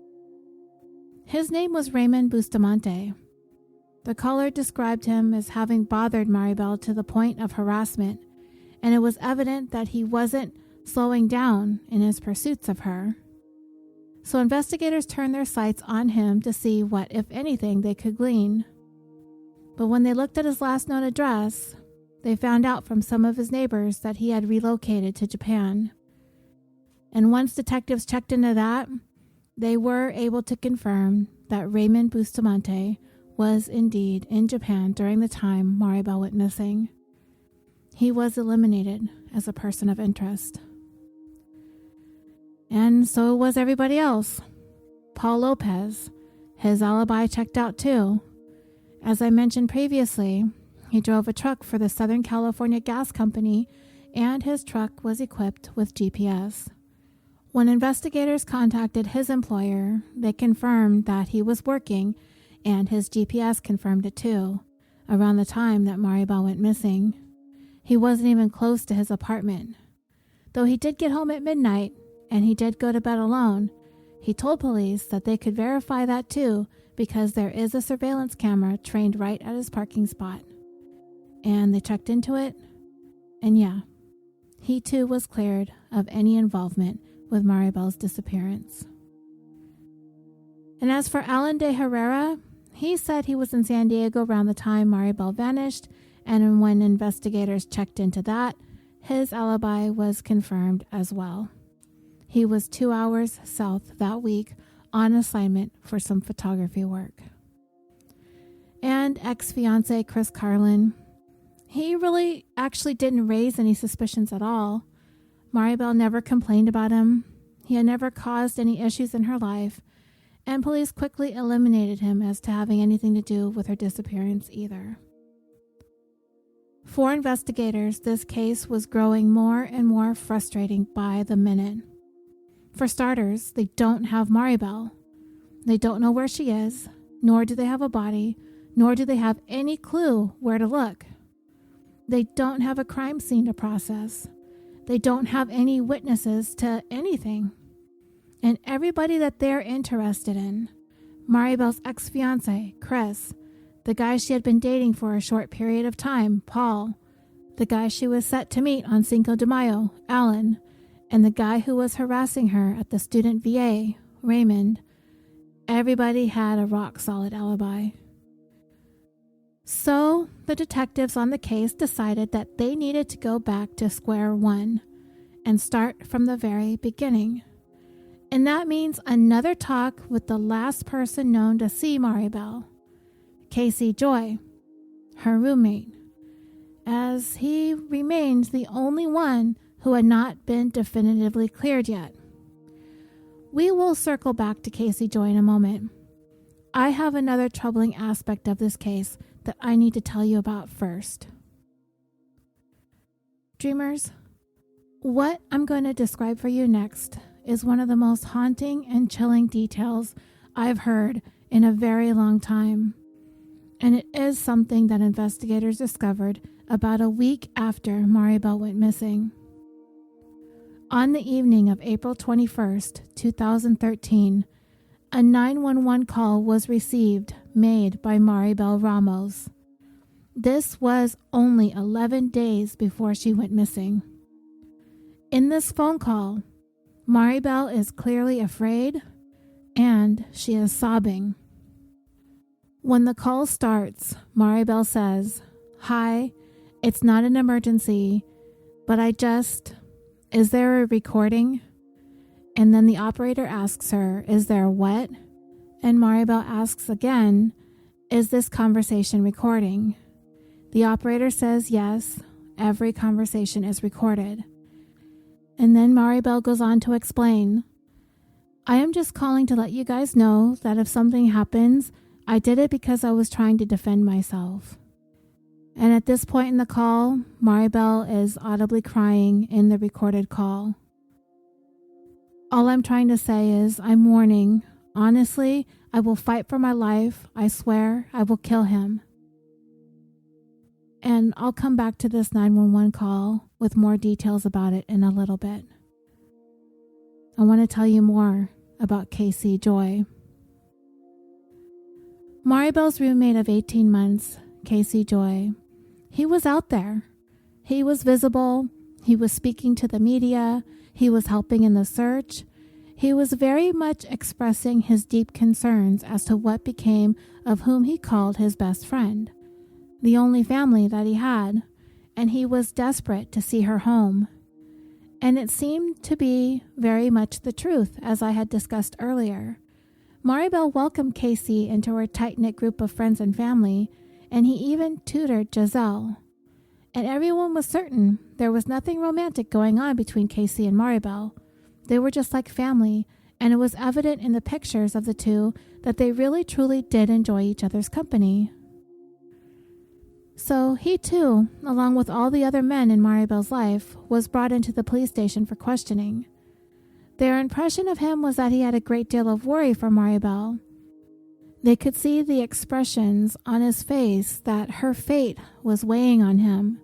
His name was Raymond Bustamante. The caller described him as having bothered Maribel to the point of harassment, and it was evident that he wasn't slowing down in his pursuits of her. So investigators turned their sights on him to see what, if anything, they could glean. But when they looked at his last known address, they found out from some of his neighbors that he had relocated to Japan. And once detectives checked into that, they were able to confirm that Raymond Bustamante was indeed in Japan during the time Maribel went missing. He was eliminated as a person of interest. And so was everybody else. Paul Lopez, his alibi checked out too. As I mentioned previously, he drove a truck for the Southern California Gas Company, and his truck was equipped with GPS. When investigators contacted his employer, they confirmed that he was working, and his GPS confirmed it too, around the time that Maribel went missing. He wasn't even close to his apartment. Though he did get home at midnight, and he did go to bed alone, he told police that they could verify that too because there is a surveillance camera trained right at his parking spot. And they checked into it, and yeah, he too was cleared of any involvement with Maribel's disappearance. And as for Alan de Herrera, he said he was in San Diego around the time Maribel vanished, and when investigators checked into that, his alibi was confirmed as well. He was 2 hours south that week on assignment for some photography work. And ex-fiancé Chris Carlin, he really actually didn't raise any suspicions at all. Maribel never complained about him. He had never caused any issues in her life, and police quickly eliminated him as to having anything to do with her disappearance either. For investigators, this case was growing more and more frustrating by the minute. For starters, they don't have Maribel. They don't know where she is, nor do they have a body, nor do they have any clue where to look. They don't have a crime scene to process. They don't have any witnesses to anything. And everybody that they're interested in, Maribel's ex-fiancé, Chris, the guy she had been dating for a short period of time, Paul, the guy she was set to meet on Cinco de Mayo, Alan, and the guy who was harassing her at the student VA, Raymond, everybody had a rock-solid alibi. So the detectives on the case decided that they needed to go back to square one and start from the very beginning. And that means another talk with the last person known to see Maribel, Casey Joy, her roommate, as he remained the only one who had not been definitively cleared yet. We will circle back to Casey Joy in a moment. I have another troubling aspect of this case that I need to tell you about first. Dreamers, what I'm going to describe for you next is one of the most haunting and chilling details I've heard in a very long time. And it is something that investigators discovered about a week after Maribel went missing. On the evening of April 21st, 2013, a 911 call was received made by Maribel Ramos. This was only 11 days before she went missing. In this phone call, Maribel is clearly afraid and she is sobbing. When the call starts, Maribel says, "Hi, it's not an emergency, but is there a recording?" And then the operator asks her, "Is there what?" And Maribel asks again, "Is this conversation recording?" The operator says, "Yes, every conversation is recorded." And then Maribel goes on to explain, "I am just calling to let you guys know that if something happens, I did it because I was trying to defend myself. And at this point in the call, Maribel is audibly crying in the recorded call. All I'm trying to say is, I'm warning. Honestly, I will fight for my life. I swear I will kill him. And I'll come back to this 911 call with more details about it in a little bit. I want to tell you more about Casey Joy. Maribel's roommate of 18 months, Casey Joy, he was out there. He was visible. He was speaking to the media. He was helping in the search. He was very much expressing his deep concerns as to what became of whom he called his best friend, the only family that he had, and he was desperate to see her home. And it seemed to be very much the truth, as I had discussed earlier. Maribel welcomed Casey into her tight-knit group of friends and family, and he even tutored Giselle. And everyone was certain there was nothing romantic going on between Casey and Maribel. They were just like family, and it was evident in the pictures of the two that they really truly did enjoy each other's company. So he too, along with all the other men in Maribel's life, was brought into the police station for questioning. Their impression of him was that he had a great deal of worry for Maribel. They could see the expressions on his face that her fate was weighing on him.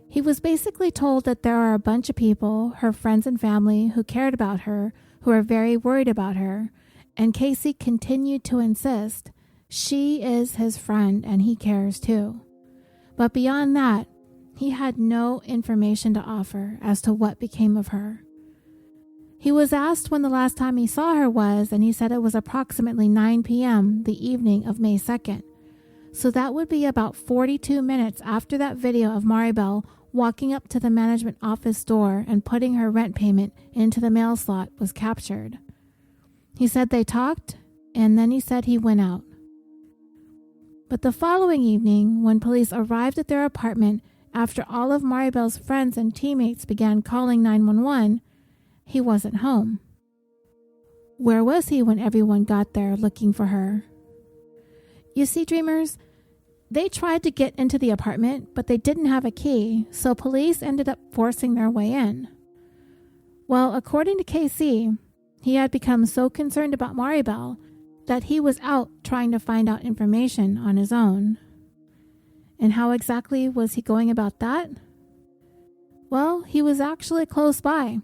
He was basically told that there are a bunch of people, her friends and family, who cared about her, who are very worried about her, and Casey continued to insist she is his friend and he cares too. But beyond that, he had no information to offer as to what became of her. He was asked when the last time he saw her was, and he said it was approximately 9 p.m. the evening of May 2nd. So that would be about 42 minutes after that video of Maribel walking up to the management office door and putting her rent payment into the mail slot was captured. He said they talked, and then he said he went out. But the following evening, when police arrived at their apartment after all of Maribel's friends and teammates began calling 911, he wasn't home. Where was he when everyone got there looking for her? You see, dreamers, they tried to get into the apartment, but they didn't have a key, so police ended up forcing their way in. Well, according to KC, he had become so concerned about Maribel that he was out trying to find out information on his own. And how exactly was he going about that? Well, he was actually close by.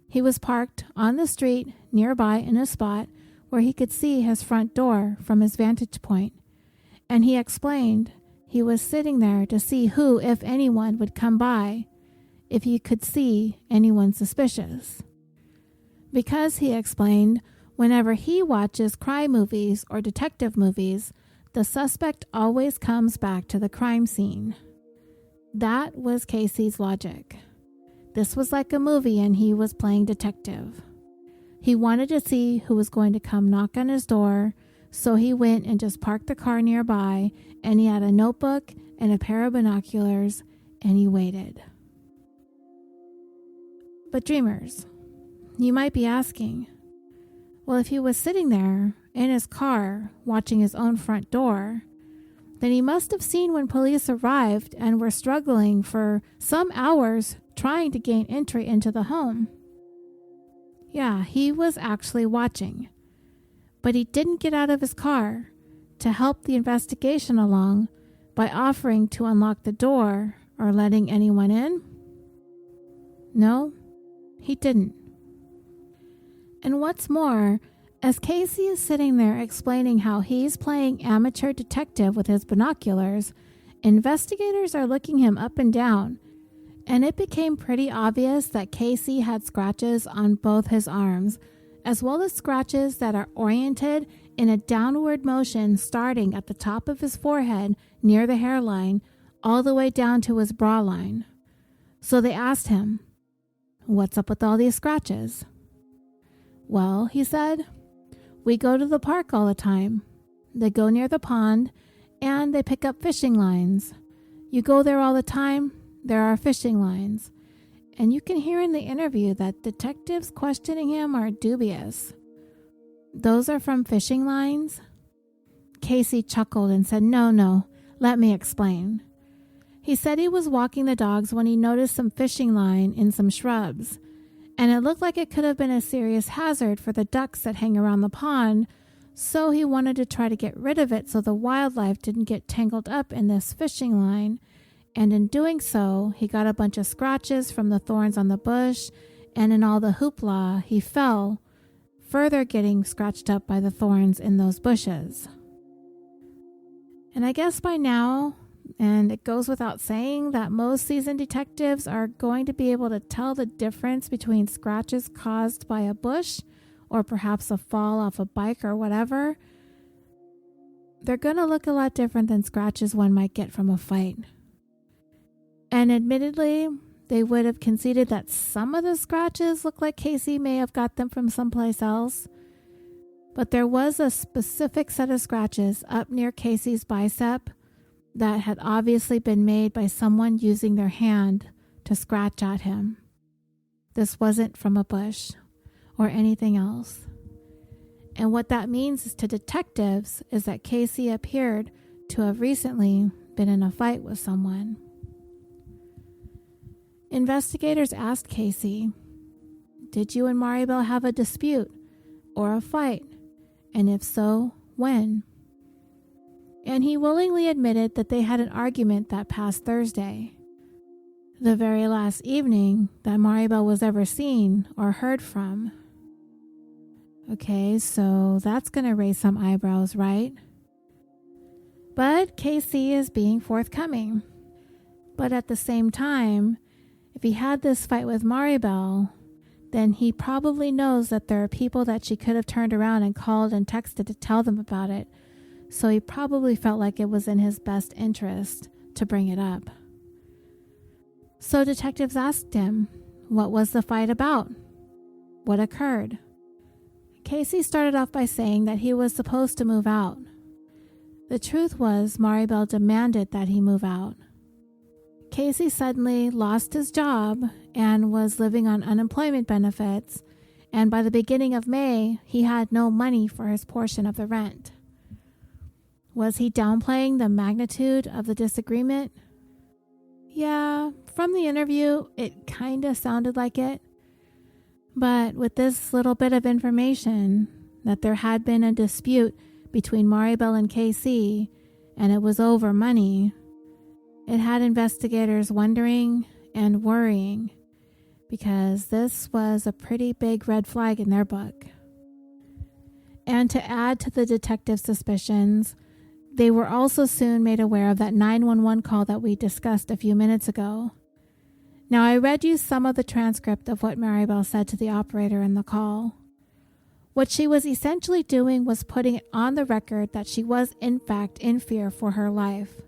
He was parked on the street nearby in a spot where he could see his front door from his vantage point. And he explained he was sitting there to see who, if anyone, would come by, if he could see anyone suspicious. Because, he explained, whenever he watches crime movies or detective movies, the suspect always comes back to the crime scene. That was Casey's logic. This was like a movie and he was playing detective. He wanted to see who was going to come knock on his door, so he went and just parked the car nearby, and he had a notebook and a pair of binoculars, and he waited. But dreamers, you might be asking, well, if he was sitting there in his car watching his own front door, then he must have seen when police arrived and were struggling for some hours trying to gain entry into the home. Yeah, he was actually watching. But he didn't get out of his car to help the investigation along by offering to unlock the door or letting anyone in. No, he didn't. And what's more, as Casey is sitting there explaining how he's playing amateur detective with his binoculars, investigators are looking him up and down, and it became pretty obvious that Casey had scratches on both his arms, as well as scratches that are oriented in a downward motion starting at the top of his forehead near the hairline all the way down to his bra line. So they asked him, "What's up with all these scratches?" "Well," he said, "we go to the park all the time. They go near the pond and they pick up fishing lines. You go there all the time, there are fishing lines." And you can hear in the interview that detectives questioning him are dubious. "Those are from fishing lines?" Casey chuckled and said, No, let me explain. He said he was walking the dogs when he noticed some fishing line in some shrubs, and it looked like it could have been a serious hazard for the ducks that hang around the pond, so he wanted to try to get rid of it so the wildlife didn't get tangled up in this fishing line, and in doing so, he got a bunch of scratches from the thorns on the bush, and in all the hoopla, he fell, further getting scratched up by the thorns in those bushes. And I guess by now, and it goes without saying that most seasoned detectives are going to be able to tell the difference between scratches caused by a bush or perhaps a fall off a bike or whatever. They're going to look a lot different than scratches one might get from a fight. And admittedly, they would have conceded that some of the scratches look like Casey may have got them from someplace else. But there was a specific set of scratches up near Casey's bicep that had obviously been made by someone using their hand to scratch at him. This wasn't from a bush or anything else. And what that means to detectives is that Casey appeared to have recently been in a fight with someone. Investigators asked Casey, "Did you and Maribel have a dispute or a fight? And if so, when?" And he willingly admitted that they had an argument that past Thursday, the very last evening that Maribel was ever seen or heard from. Okay, so that's going to raise some eyebrows, right? But Casey is being forthcoming. But at the same time, if he had this fight with Maribel, then he probably knows that there are people that she could have turned around and called and texted to tell them about it. So he probably felt like it was in his best interest to bring it up. So detectives asked him, what was the fight about? What occurred? Casey started off by saying that he was supposed to move out. The truth was, Maribel demanded that he move out. Casey suddenly lost his job and was living on unemployment benefits, and by the beginning of May, he had no money for his portion of the rent. Was he downplaying the magnitude of the disagreement? Yeah, from the interview, it kind of sounded like it. But with this little bit of information that there had been a dispute between Maribel and Casey, and it was over money, it had investigators wondering and worrying, because this was a pretty big red flag in their book. And to add to the detective's suspicions, they were also soon made aware of that 911 call that we discussed a few minutes ago. Now, I read you some of the transcript of what Maribel said to the operator in the call. What she was essentially doing was putting it on the record that she was, in fact, in fear for her life.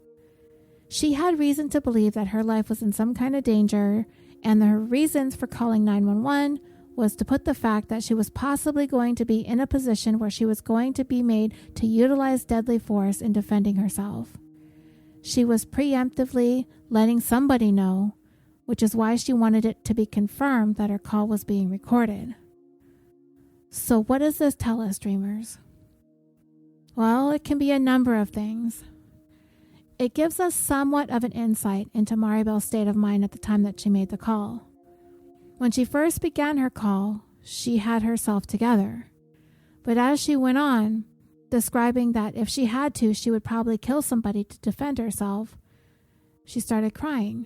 She had reason to believe that her life was in some kind of danger, and her reasons for calling 911 was to put the fact that she was possibly going to be in a position where she was going to be made to utilize deadly force in defending herself. She was preemptively letting somebody know, which is why she wanted it to be confirmed that her call was being recorded. So what does this tell us, dreamers? Well, it can be a number of things. It gives us somewhat of an insight into Maribel's state of mind at the time that she made the call. When she first began her call, she had herself together. But as she went on, describing that if she had to, she would probably kill somebody to defend herself, she started crying.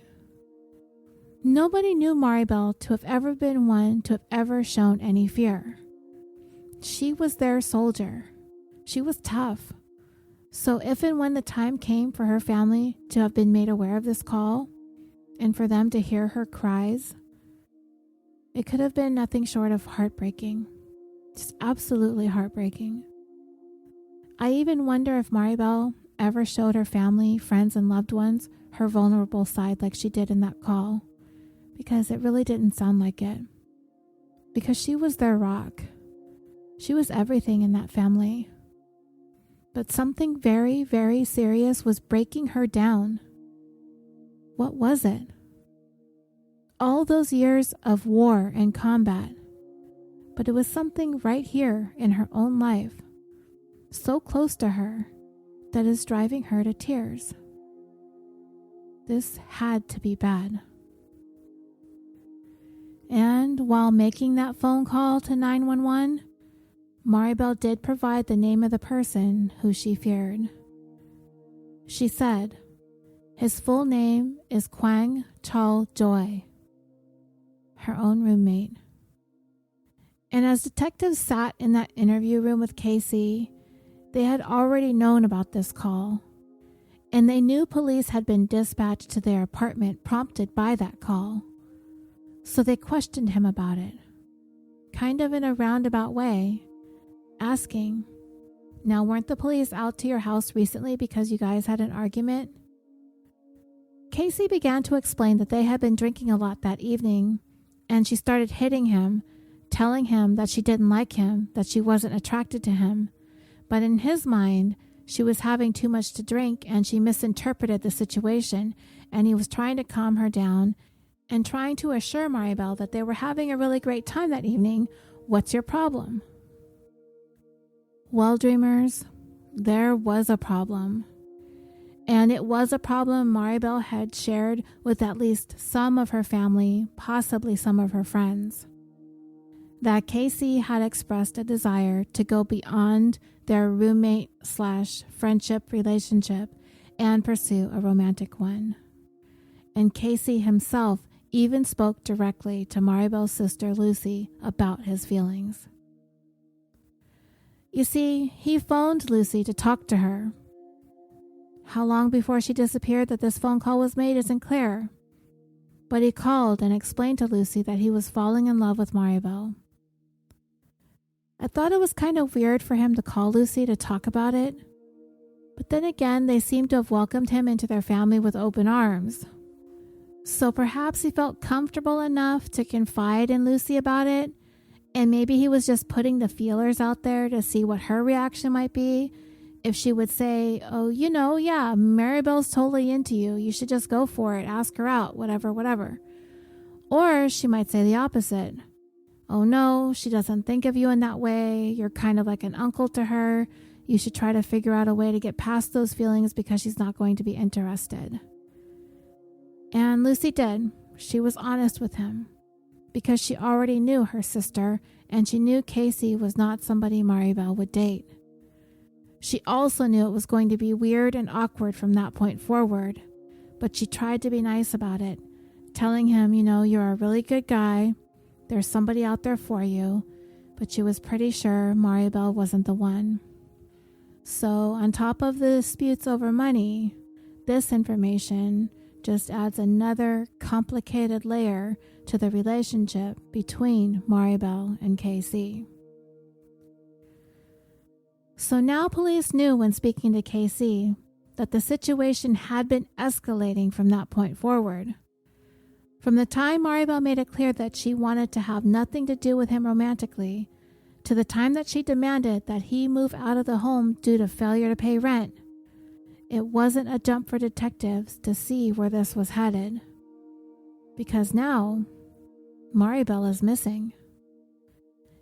Nobody knew Maribel to have ever been one to have ever shown any fear. She was their soldier. She was tough. So if and when the time came for her family to have been made aware of this call, and for them to hear her cries, it could have been nothing short of heartbreaking. Just absolutely heartbreaking. I even wonder if Maribel ever showed her family, friends, and loved ones her vulnerable side like she did in that call, because it really didn't sound like it. Because she was their rock. She was everything in that family. But something very, very serious was breaking her down. What was it? All those years of war and combat, but it was something right here in her own life, so close to her, that is driving her to tears. This had to be bad. And while making that phone call to 911, Maribel did provide the name of the person who she feared. She said, his full name is Kwang Chol Joy, her own roommate. And as detectives sat in that interview room with Casey, they had already known about this call, and they knew police had been dispatched to their apartment prompted by that call. So they questioned him about it, kind of in a roundabout way, asking, now weren't the police out to your house recently because you guys had an argument? Casey began to explain that they had been drinking a lot that evening, and she started hitting him, telling him that she didn't like him, that she wasn't attracted to him. But in his mind, she was having too much to drink and she misinterpreted the situation, and he was trying to calm her down and trying to assure Maribel that they were having a really great time that evening. What's your problem? Well, dreamers, there was a problem. And it was a problem Maribel had shared with at least some of her family, possibly some of her friends. That Casey had expressed a desire to go beyond their roommate/friendship relationship and pursue a romantic one. And Casey himself even spoke directly to Maribel's sister Lucy about his feelings. You see, he phoned Lucy to talk to her. How long before she disappeared that this phone call was made isn't clear, but he called and explained to Lucy that he was falling in love with Maribel. I thought it was kind of weird for him to call Lucy to talk about it, but then again, they seemed to have welcomed him into their family with open arms. So perhaps he felt comfortable enough to confide in Lucy about it, and maybe he was just putting the feelers out there to see what her reaction might be. If she would say, oh, yeah, Maribel's totally into you. You should just go for it. Ask her out, whatever. Or she might say the opposite. Oh, no, she doesn't think of you in that way. You're kind of like an uncle to her. You should try to figure out a way to get past those feelings because she's not going to be interested. And Lucy did. She was honest with him because she already knew her sister and she knew Casey was not somebody Maribel would date. She also knew it was going to be weird and awkward from that point forward, but she tried to be nice about it, telling him, you're a really good guy. There's somebody out there for you, but she was pretty sure Maribel wasn't the one. So on top of the disputes over money, this information just adds another complicated layer to the relationship between Maribel and Casey. So now police knew when speaking to Casey that the situation had been escalating from that point forward. From the time Maribel made it clear that she wanted to have nothing to do with him romantically, to the time that she demanded that he move out of the home due to failure to pay rent, it wasn't a jump for detectives to see where this was headed. Because now, Maribel is missing.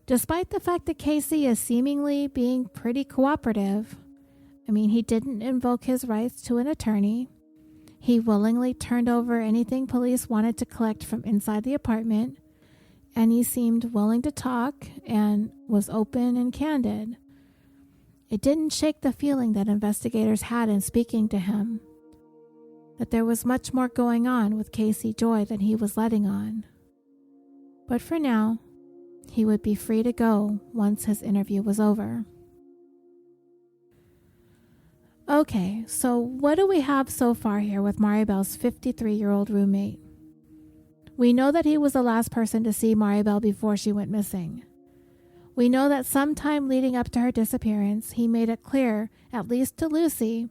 Despite the fact that Casey is seemingly being pretty cooperative, he didn't invoke his rights to an attorney. He willingly turned over anything police wanted to collect from inside the apartment, and he seemed willing to talk and was open and candid. It didn't shake the feeling that investigators had in speaking to him, that there was much more going on with Casey Joy than he was letting on. But for now, he would be free to go once his interview was over. Okay, so what do we have so far here with Maribel's 53-year-old roommate? We know that he was the last person to see Maribel before she went missing. We know that sometime leading up to her disappearance, he made it clear, at least to Lucy,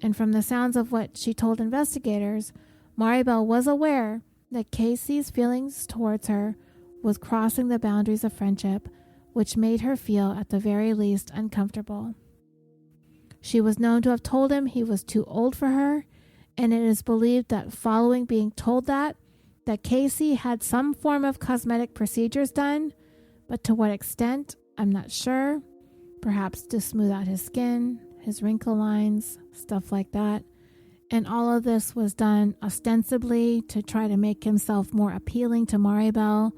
and from the sounds of what she told investigators, Maribel was aware that Casey's feelings towards her was crossing the boundaries of friendship, which made her feel at the very least uncomfortable. She was known to have told him he was too old for her, and it is believed that following being told that Casey had some form of cosmetic procedures done, but to what extent, I'm not sure. Perhaps to smooth out his skin, his wrinkle lines, stuff like that. And all of this was done ostensibly to try to make himself more appealing to Maribel.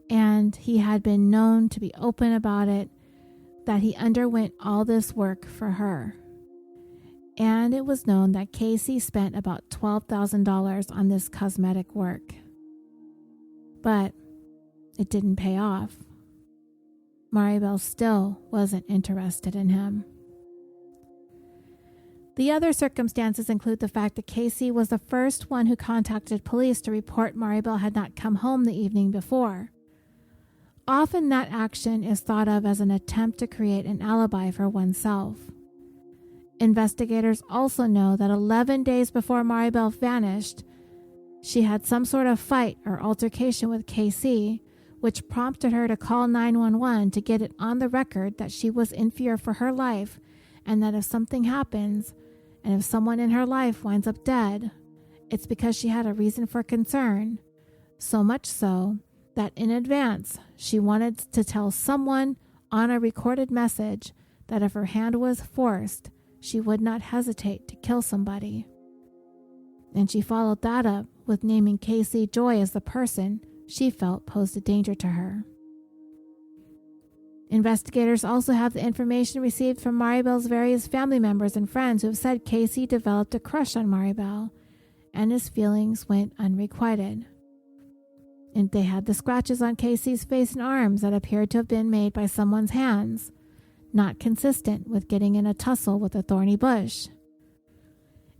And he had been known to be open about it, that he underwent all this work for her. And it was known that Casey spent about $12,000 on this cosmetic work. But it didn't pay off. Maribel still wasn't interested in him. The other circumstances include the fact that Casey was the first one who contacted police to report Maribel had not come home the evening before. Often that action is thought of as an attempt to create an alibi for oneself. Investigators also know that 11 days before Maribel vanished, she had some sort of fight or altercation with Casey, which prompted her to call 911 to get it on the record that she was in fear for her life, and that if something happens, and if someone in her life winds up dead, it's because she had a reason for concern. So much so that in advance, she wanted to tell someone on a recorded message that if her hand was forced, she would not hesitate to kill somebody. And she followed that up with naming Casey Joy as the person she felt posed a danger to her. Investigators also have the information received from Maribel's various family members and friends who have said Casey developed a crush on Maribel, and his feelings went unrequited. And they had the scratches on Casey's face and arms that appeared to have been made by someone's hands, not consistent with getting in a tussle with a thorny bush.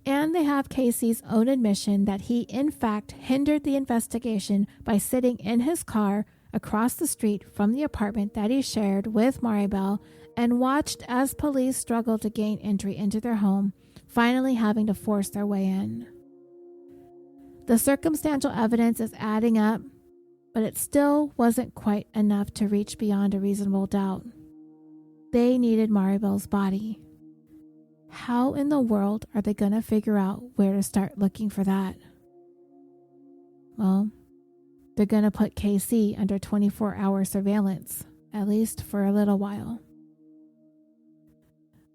And they have Casey's own admission that he in fact hindered the investigation by sitting in his car across the street from the apartment that he shared with Maribel and watched as police struggled to gain entry into their home, finally having to force their way in. The circumstantial evidence is adding up, but it still wasn't quite enough to reach beyond a reasonable doubt. They needed Maribel's body. How in the world are they going to figure out where to start looking for that? Well, they're going to put KC under 24-hour surveillance, at least for a little while.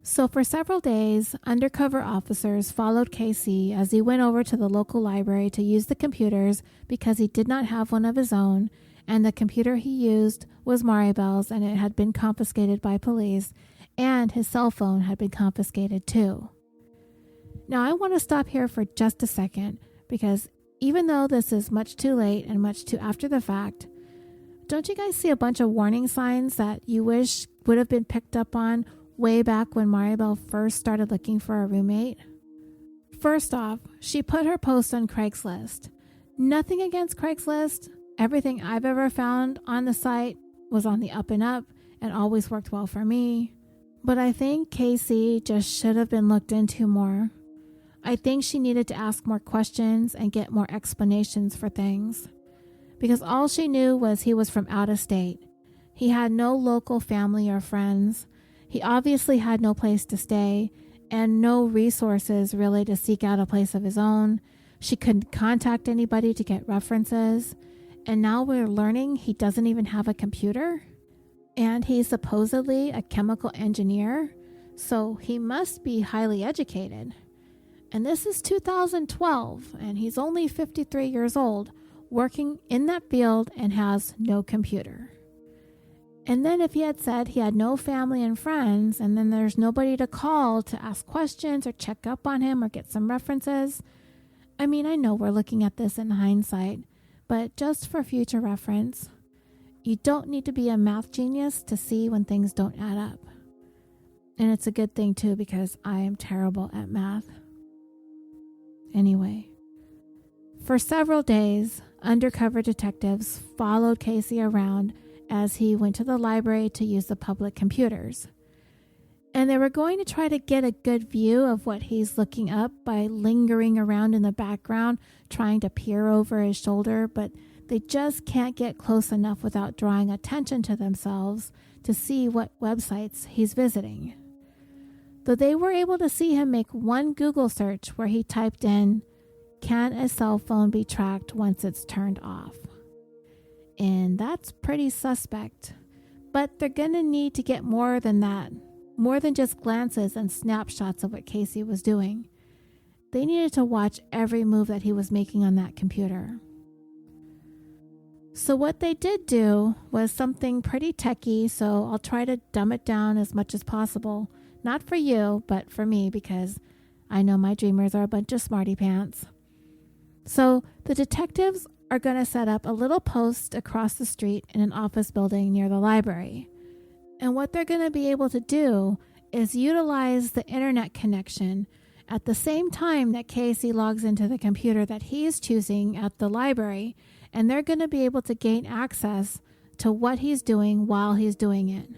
So for several days, undercover officers followed KC as he went over to the local library to use the computers because he did not have one of his own, and the computer he used was Maribel's and it had been confiscated by police, and his cell phone had been confiscated too. Now I want to stop here for just a second because even though this is much too late and much too after the fact, don't you guys see a bunch of warning signs that you wish would have been picked up on way back when Maribel first started looking for a roommate? First off, she put her post on Craigslist. Nothing against Craigslist. Everything I've ever found on the site was on the up and up and always worked well for me. But I think Casey just should have been looked into more. I think she needed to ask more questions and get more explanations for things. Because all she knew was he was from out of state. He had no local family or friends. He obviously had no place to stay and no resources really to seek out a place of his own. She couldn't contact anybody to get references. And now we're learning he doesn't even have a computer. And he's supposedly a chemical engineer, so he must be highly educated. And this is 2012, and he's only 53 years old, working in that field and has no computer. And then if he had said he had no family and friends, and then there's nobody to call to ask questions or check up on him or get some references, I mean, I know we're looking at this in hindsight, but just for future reference, you don't need to be a math genius to see when things don't add up. And it's a good thing too, because I am terrible at math. Anyway, for several days, undercover detectives followed Casey around as he went to the library to use the public computers. And they were going to try to get a good view of what he's looking up by lingering around in the background, trying to peer over his shoulder, but they just can't get close enough without drawing attention to themselves to see what websites he's visiting. Though they were able to see him make one Google search where he typed in, "Can a cell phone be tracked once it's turned off?" And that's pretty suspect. But they're going to need to get more than that. more than just glances and snapshots of what Casey was doing. They needed to watch every move that he was making on that computer. So what they did do was something pretty techy, so I'll try to dumb it down as much as possible. Not for you, but for me, because I know my dreamers are a bunch of smarty pants. So the detectives are going to set up a little post across the street in an office building near the library. And what they're going to be able to do is utilize the internet connection at the same time that Casey logs into the computer that he's choosing at the library, and they're going to be able to gain access to what he's doing while he's doing it.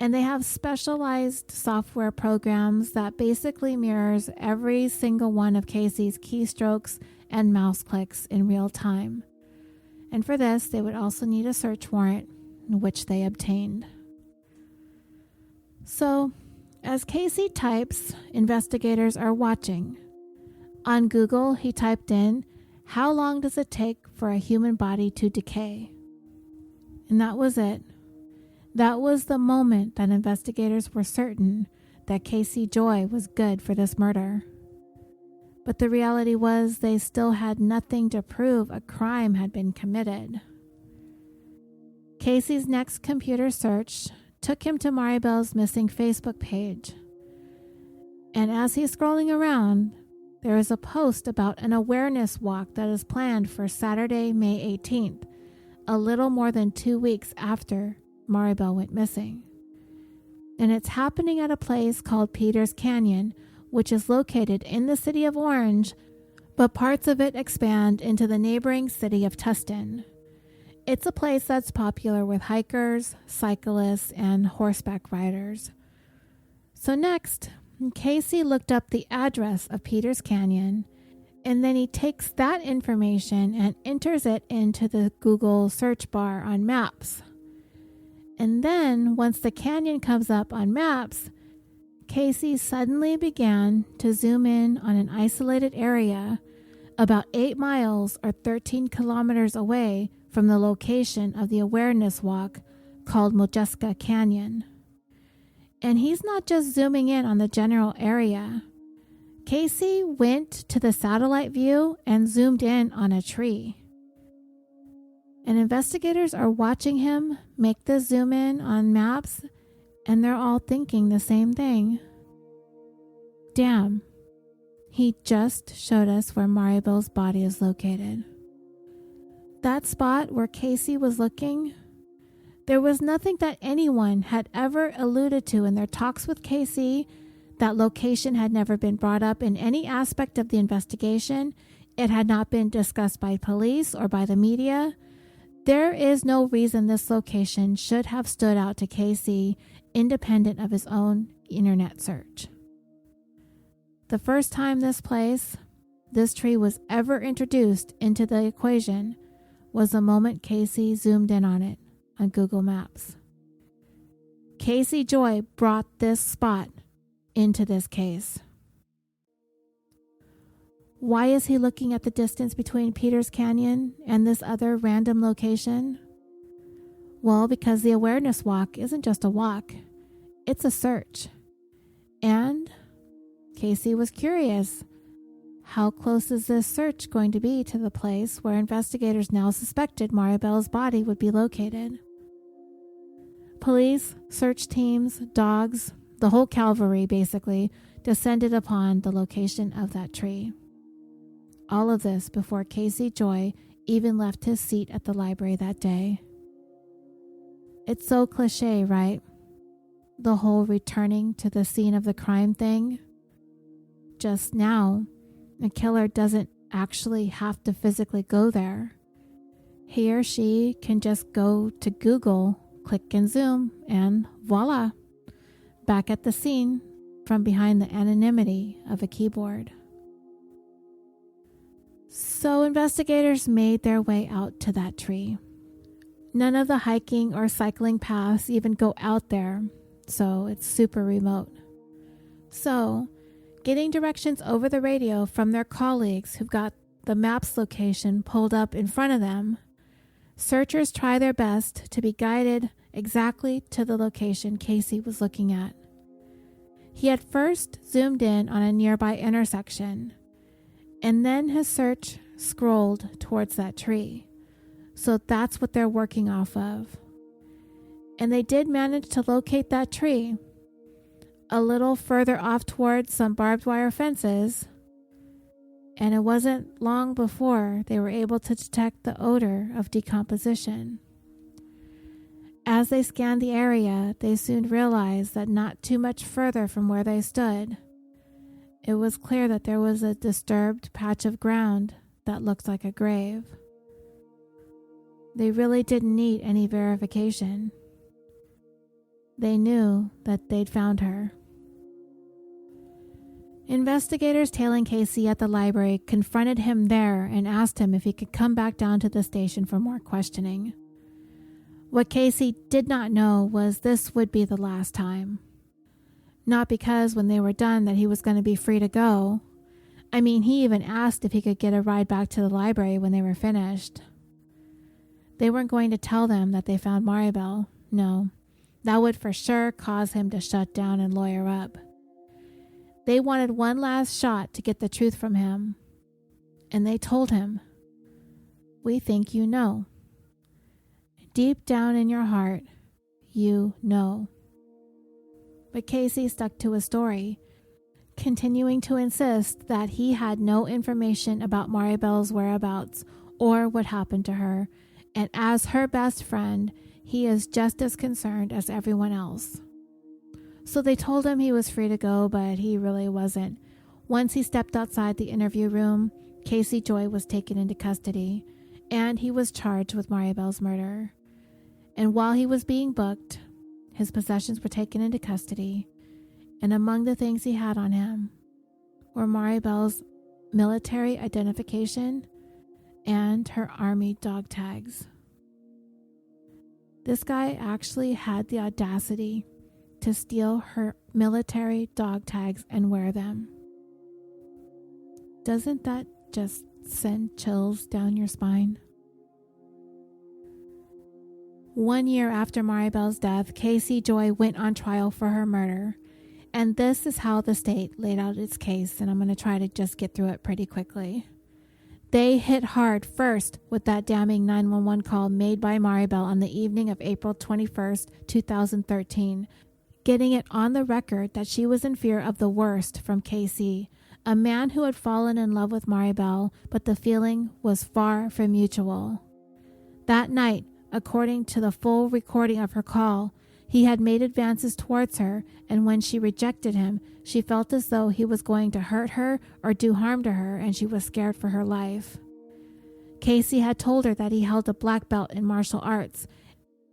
And they have specialized software programs that basically mirrors every single one of Casey's keystrokes and mouse clicks in real time. And for this, they would also need a search warrant, which they obtained. So, as Casey types, investigators are watching. On Google, he typed in, "How long does it take for a human body to decay?" And that was it. That was the moment that investigators were certain that Casey Joy was good for this murder. But the reality was they still had nothing to prove a crime had been committed. Casey's next computer search took him to Maribel's missing Facebook page. And as he's scrolling around, there is a post about an awareness walk that is planned for Saturday, May 18th, a little more than 2 weeks after Maribel went missing. And it's happening at a place called Peters Canyon, which is located in the city of Orange, but parts of it expand into the neighboring city of Tustin. It's a place that's popular with hikers, cyclists, and horseback riders. So next, Casey looked up the address of Peters Canyon, and then he takes that information and enters it into the Google search bar on Maps. And then, once the canyon comes up on Maps, Casey suddenly began to zoom in on an isolated area about 8 miles or 13 kilometers away from the location of the awareness walk called Modjeska Canyon. And he's not just zooming in on the general area. Casey went to the satellite view and zoomed in on a tree. And investigators are watching him make the zoom in on Maps, and they're all thinking the same thing. Damn, he just showed us where Maribel's body is located. That spot where Casey was looking, there was nothing that anyone had ever alluded to in their talks with Casey. That location had never been brought up in any aspect of the investigation. It had not been discussed by police or by the media. There is no reason this location should have stood out to Casey independent of his own internet search. The first time this tree was ever introduced into the equation was the moment Casey zoomed in on it on Google Maps. Casey Joy brought this spot into this case. Why is he looking at the distance between Peters Canyon and this other random location? Well, because the awareness walk isn't just a walk, it's a search. And Casey was curious. How close is this search going to be to the place where investigators now suspected Maribel's body would be located? Police, search teams, dogs, the whole cavalry basically descended upon the location of that tree. All of this before Casey Joy even left his seat at the library that day. It's so cliche, right? The whole returning to the scene of the crime thing. Just now, a killer doesn't actually have to physically go there. He or she can just go to Google, click and zoom, and voila, back at the scene from behind the anonymity of a keyboard. So investigators made their way out to that tree. None of the hiking or cycling paths even go out there, so it's super remote. So, getting directions over the radio from their colleagues who've got the Maps location pulled up in front of them, searchers try their best to be guided exactly to the location Casey was looking at. He had first zoomed in on a nearby intersection, and then his search scrolled towards that tree. So that's what they're working off of. And they did manage to locate that tree a little further off towards some barbed wire fences, and it wasn't long before they were able to detect the odor of decomposition. As they scanned the area, they soon realized that not too much further from where they stood, it was clear that there was a disturbed patch of ground that looked like a grave. They really didn't need any verification. They knew that they'd found her. Investigators tailing Casey at the library confronted him there and asked him if he could come back down to the station for more questioning. What Casey did not know was this would be the last time. Not because when they were done that he was going to be free to go. I mean, he even asked if he could get a ride back to the library when they were finished. They weren't going to tell them that they found Maribel. No, that would for sure cause him to shut down and lawyer up. They wanted one last shot to get the truth from him. And they told him, "We think you know. Deep down in your heart, you know." But Casey stuck to his story, continuing to insist that he had no information about Maribel's whereabouts or what happened to her, and as her best friend, he is just as concerned as everyone else. So they told him he was free to go, but he really wasn't. Once he stepped outside the interview room, Casey Joy was taken into custody, and he was charged with Maribel's murder. And while he was being booked, his possessions were taken into custody, and among the things he had on him were Maribel's military identification and her army dog tags. This guy actually had the audacity to steal her military dog tags and wear them. Doesn't that just send chills down your spine? 1 year after Maribel's death, Casey Joy went on trial for her murder. And this is how the state laid out its case, and I'm going to try to just get through it pretty quickly. They hit hard first with that damning 911 call made by Maribel on the evening of April 21st, 2013, getting it on the record that she was in fear of the worst from Casey, a man who had fallen in love with Maribel, but the feeling was far from mutual. That night, according to the full recording of her call, he had made advances towards her, and when she rejected him, she felt as though he was going to hurt her or do harm to her, and she was scared for her life. Casey had told her that he held a black belt in martial arts,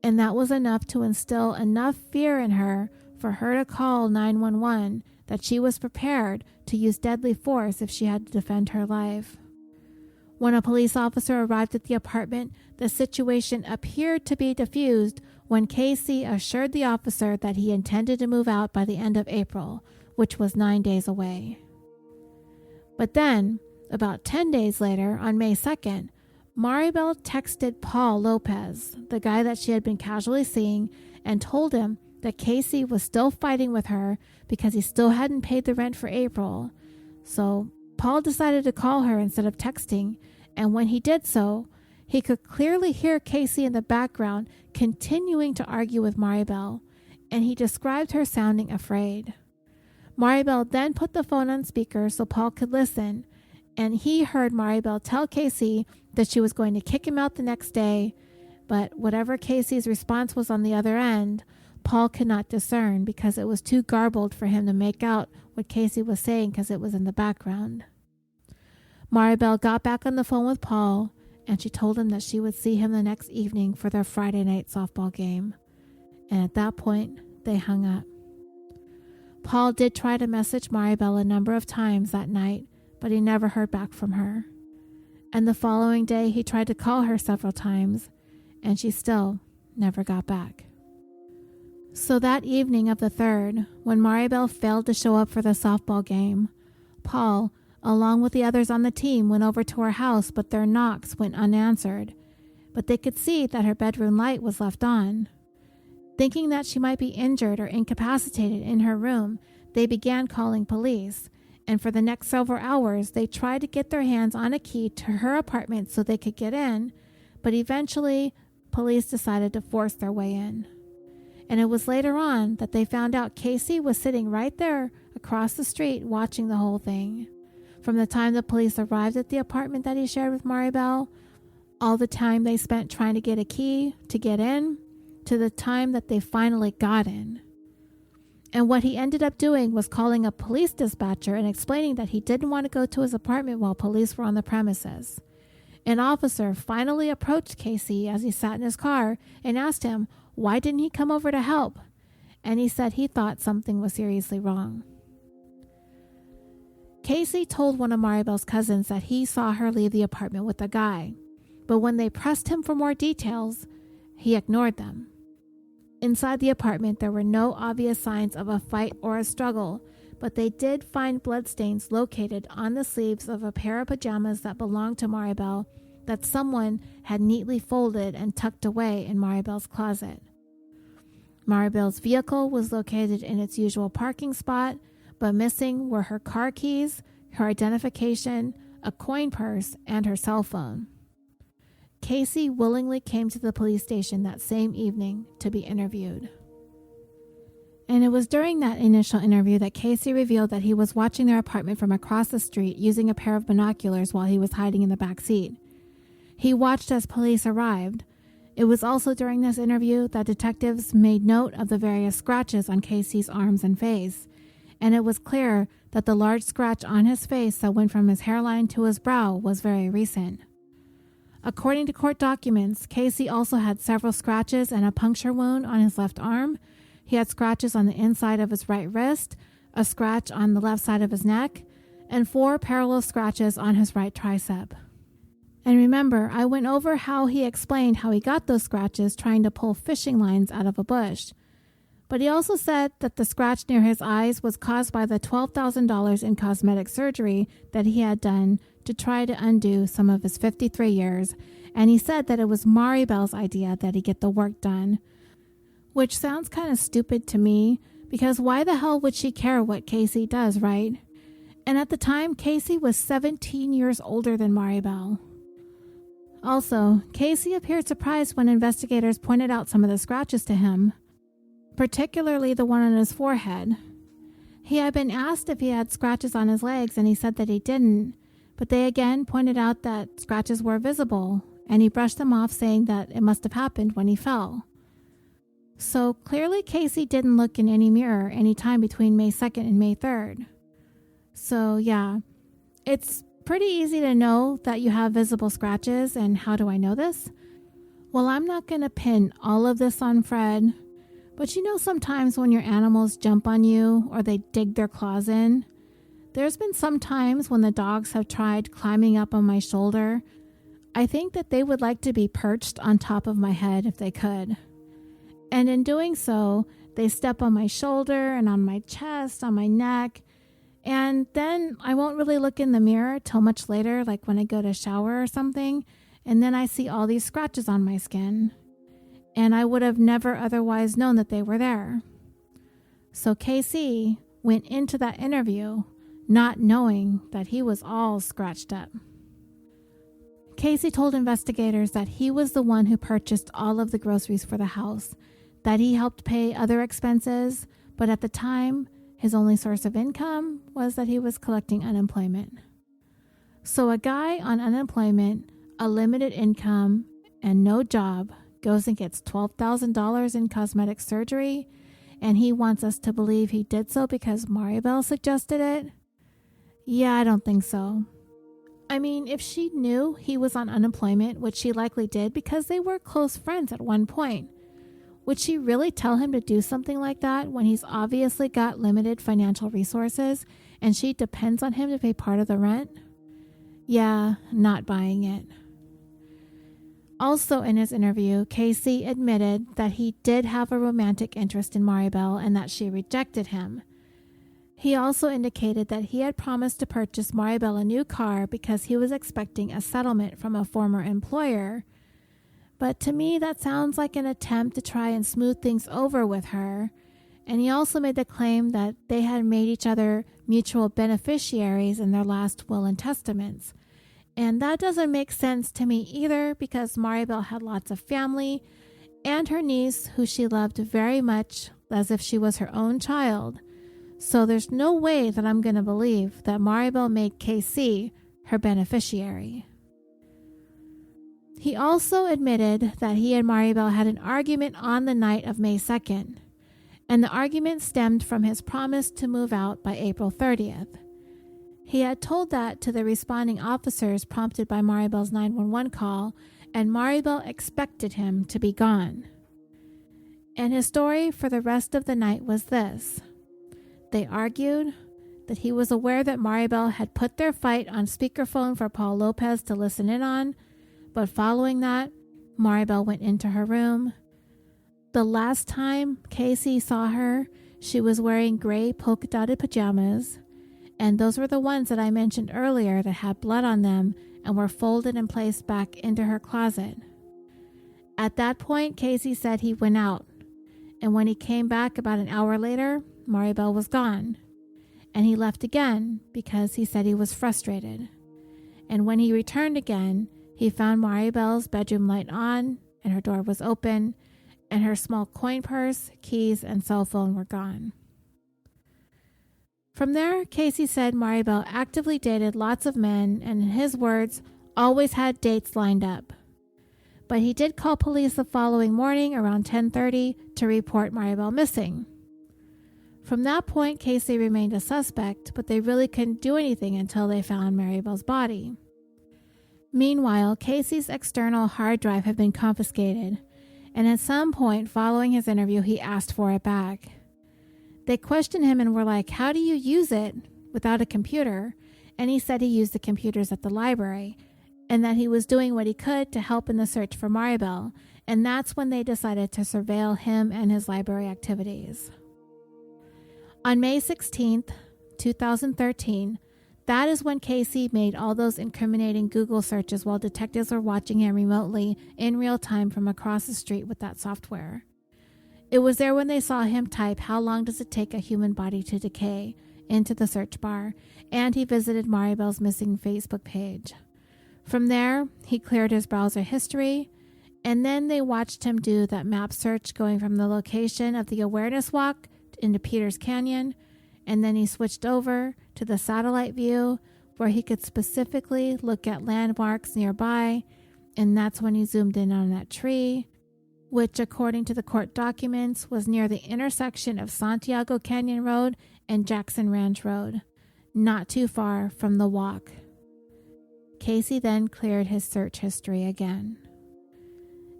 and that was enough to instill enough fear in her for her to call 911 that she was prepared to use deadly force if she had to defend her life. When a police officer arrived at the apartment, the situation appeared to be diffused when Casey assured the officer that he intended to move out by the end of April, which was 9 days away. But then, about 10 days later, on May 2nd, Maribel texted Paul Lopez, the guy that she had been casually seeing, and told him that Casey was still fighting with her because he still hadn't paid the rent for April. So Paul decided to call her instead of texting, and when he did so, he could clearly hear Casey in the background continuing to argue with Maribel, and he described her sounding afraid. Maribel then put the phone on speaker so Paul could listen, and he heard Maribel tell Casey that she was going to kick him out the next day, but whatever Casey's response was on the other end, Paul could not discern because it was too garbled for him to make out what Casey was saying because it was in the background. Maribel got back on the phone with Paul, and she told him that she would see him the next evening for their Friday night softball game. And at that point, they hung up. Paul did try to message Maribel a number of times that night, but he never heard back from her. And the following day, he tried to call her several times, and she still never got back. So that evening of the 3rd, when Maribel failed to show up for the softball game, Paul, along with the others on the team, went over to her house, but their knocks went unanswered. But they could see that her bedroom light was left on. Thinking that she might be injured or incapacitated in her room, they began calling police, and for the next several hours, they tried to get their hands on a key to her apartment so they could get in, but eventually, police decided to force their way in. And it was later on that they found out Casey was sitting right there across the street watching the whole thing. From the time the police arrived at the apartment that he shared with Maribel, all the time they spent trying to get a key to get in, to the time that they finally got in. And what he ended up doing was calling a police dispatcher and explaining that he didn't want to go to his apartment while police were on the premises. An officer finally approached Casey as he sat in his car and asked him why didn't he come over to help, and he said he thought something was seriously wrong. Casey told one of Maribel's cousins that he saw her leave the apartment with a guy, but when they pressed him for more details, he ignored them. Inside the apartment, there were no obvious signs of a fight or a struggle, but they did find bloodstains located on the sleeves of a pair of pajamas that belonged to Maribel that someone had neatly folded and tucked away in Maribel's closet. Maribel's vehicle was located in its usual parking spot, but missing were her car keys, her identification, a coin purse, and her cell phone. Casey willingly came to the police station that same evening to be interviewed. And it was during that initial interview that Casey revealed that he was watching their apartment from across the street using a pair of binoculars while he was hiding in the back seat. He watched as police arrived. It was also during this interview that detectives made note of the various scratches on Casey's arms and face, and it was clear that the large scratch on his face that went from his hairline to his brow was very recent. According to court documents, Casey also had several scratches and a puncture wound on his left arm. He had scratches on the inside of his right wrist, a scratch on the left side of his neck, and 4 parallel scratches on his right tricep. And remember, I went over how he explained how he got those scratches trying to pull fishing lines out of a bush. But he also said that the scratch near his eyes was caused by the $12,000 in cosmetic surgery that he had done to try to undo some of his 53 years, and he said that it was Maribel's idea that he get the work done, which sounds kind of stupid to me, because why the hell would she care what Casey does, right? And at the time, Casey was 17 years older than Maribel. Also, Casey appeared surprised when investigators pointed out some of the scratches to him, particularly the one on his forehead. He had been asked if he had scratches on his legs, and he said that he didn't, but they again pointed out that scratches were visible, and he brushed them off, saying that it must have happened when he fell. So clearly Casey didn't look in any mirror any time between May 2nd and May 3rd. So yeah, it's pretty easy to know that you have visible scratches, and how do I know this? Well, I'm not going to pin all of this on Fred, but you know sometimes when your animals jump on you or they dig their claws in, there's been some times when the dogs have tried climbing up on my shoulder. I think that they would like to be perched on top of my head if they could. And in doing so, they step on my shoulder and on my chest, on my neck, and then I won't really look in the mirror till much later, like when I go to shower or something, and then I see all these scratches on my skin. And I would have never otherwise known that they were there. So Casey went into that interview not knowing that he was all scratched up. Casey told investigators that he was the one who purchased all of the groceries for the house, that he helped pay other expenses, but at the time, his only source of income was that he was collecting unemployment. So a guy on unemployment, a limited income, and no job goes and gets $12,000 in cosmetic surgery, and he wants us to believe he did so because Maribel suggested it? Yeah, I don't think so. I mean, if she knew he was on unemployment, which she likely did because they were close friends at one point, would she really tell him to do something like that when he's obviously got limited financial resources and she depends on him to pay part of the rent? Yeah, not buying it. Also in his interview, Casey admitted that he did have a romantic interest in Maribel and that she rejected him. He also indicated that he had promised to purchase Maribel a new car because he was expecting a settlement from a former employer. But to me, that sounds like an attempt to try and smooth things over with her. And he also made the claim that they had made each other mutual beneficiaries in their last will and testaments. And that doesn't make sense to me either, because Maribel had lots of family and her niece, who she loved very much as if she was her own child. So there's no way that I'm going to believe that Maribel made KC her beneficiary. He also admitted that he and Maribel had an argument on the night of May 2nd, and the argument stemmed from his promise to move out by April 30th. He had told that to the responding officers prompted by Maribel's 911 call, and Maribel expected him to be gone. And his story for the rest of the night was this. They argued that he was aware that Maribel had put their fight on speakerphone for Paul Lopez to listen in on, but following that, Maribel went into her room. The last time Casey saw her, she was wearing gray polka-dotted pajamas, and those were the ones that I mentioned earlier that had blood on them and were folded and placed back into her closet. At that point, Casey said he went out, and when he came back about an hour later, Maribel was gone, and he left again because he said he was frustrated. And when he returned again, he found Maribel's bedroom light on, and her door was open, and her small coin purse, keys, and cell phone were gone. From there, Casey said Maribel actively dated lots of men, and in his words, always had dates lined up. But he did call police the following morning around 10:30 to report Maribel missing. From that point, Casey remained a suspect, but they really couldn't do anything until they found Maribel's body. Meanwhile, Casey's external hard drive had been confiscated, and at some point following his interview, he asked for it back. They questioned him and were like, "How do you use it without a computer?" And he said he used the computers at the library, and that he was doing what he could to help in the search for Maribel, and that's when they decided to surveil him and his library activities. On May 16th, 2013, that is when Casey made all those incriminating Google searches while detectives were watching him remotely in real time from across the street with that software. It was there when they saw him type "How long does it take a human body to decay?" into the search bar, and he visited Maribel's missing Facebook page. From there, he cleared his browser history, and then they watched him do that map search going from the location of the awareness walk into Peters Canyon, and then he switched over to the satellite view where he could specifically look at landmarks nearby, and that's when he zoomed in on that tree, which according to the court documents was near the intersection of Santiago Canyon Road and Jackson Ranch Road, not too far from the walk. Casey then cleared his search history again.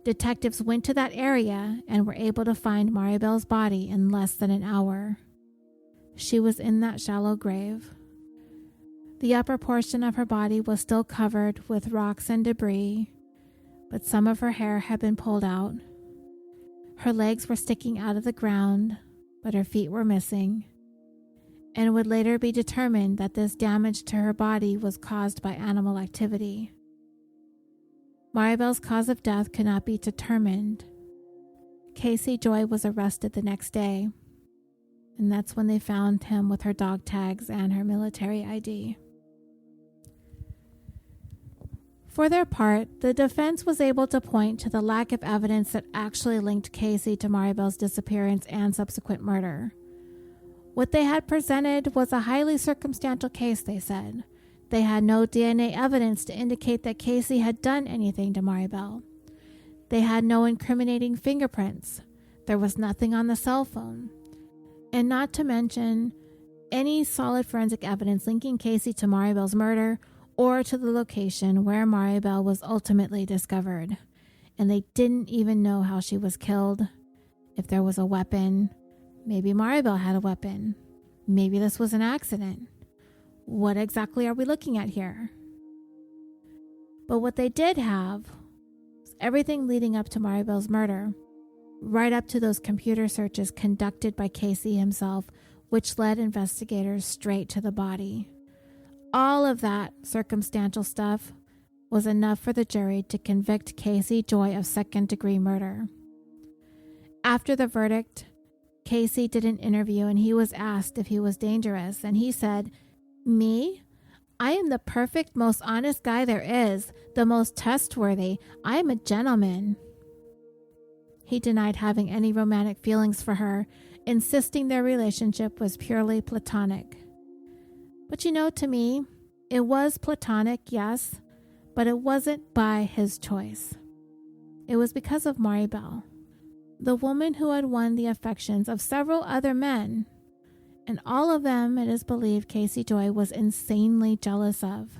Detectives went to that area and were able to find Maribel's body in less than an hour. She was in that shallow grave. The upper portion of her body was still covered with rocks and debris, but some of her hair had been pulled out. Her legs were sticking out of the ground, but her feet were missing, and it would later be determined that this damage to her body was caused by animal activity. Maribel's cause of death could not be determined. Casey Joy was arrested the next day, and that's when they found him with her dog tags and her military ID. For their part, the defense was able to point to the lack of evidence that actually linked Casey to Maribel's disappearance and subsequent murder. What they had presented was a highly circumstantial case, they said. They had no DNA evidence to indicate that Casey had done anything to Maribel. They had no incriminating fingerprints. There was nothing on the cell phone. And not to mention any solid forensic evidence linking Casey to Maribel's murder or to the location where Maribel was ultimately discovered. And they didn't even know how she was killed, if there was a weapon. Maybe Maribel had a weapon. Maybe this was an accident. What exactly are we looking at here? But what they did have was everything leading up to Maribel's murder, right up to those computer searches conducted by Casey himself, which led investigators straight to the body. All of that circumstantial stuff was enough for the jury to convict Casey Joy of second-degree murder. After the verdict, Casey did an interview and he was asked if he was dangerous, and he said, "Me? I am the perfect, most honest guy there is, the most trustworthy. I am a gentleman." He denied having any romantic feelings for her, insisting their relationship was purely platonic. But to me, it was platonic, yes, but it wasn't by his choice. It was because of Maribel, the woman who had won the affections of several other men, and all of them it is believed Casey Joy was insanely jealous of.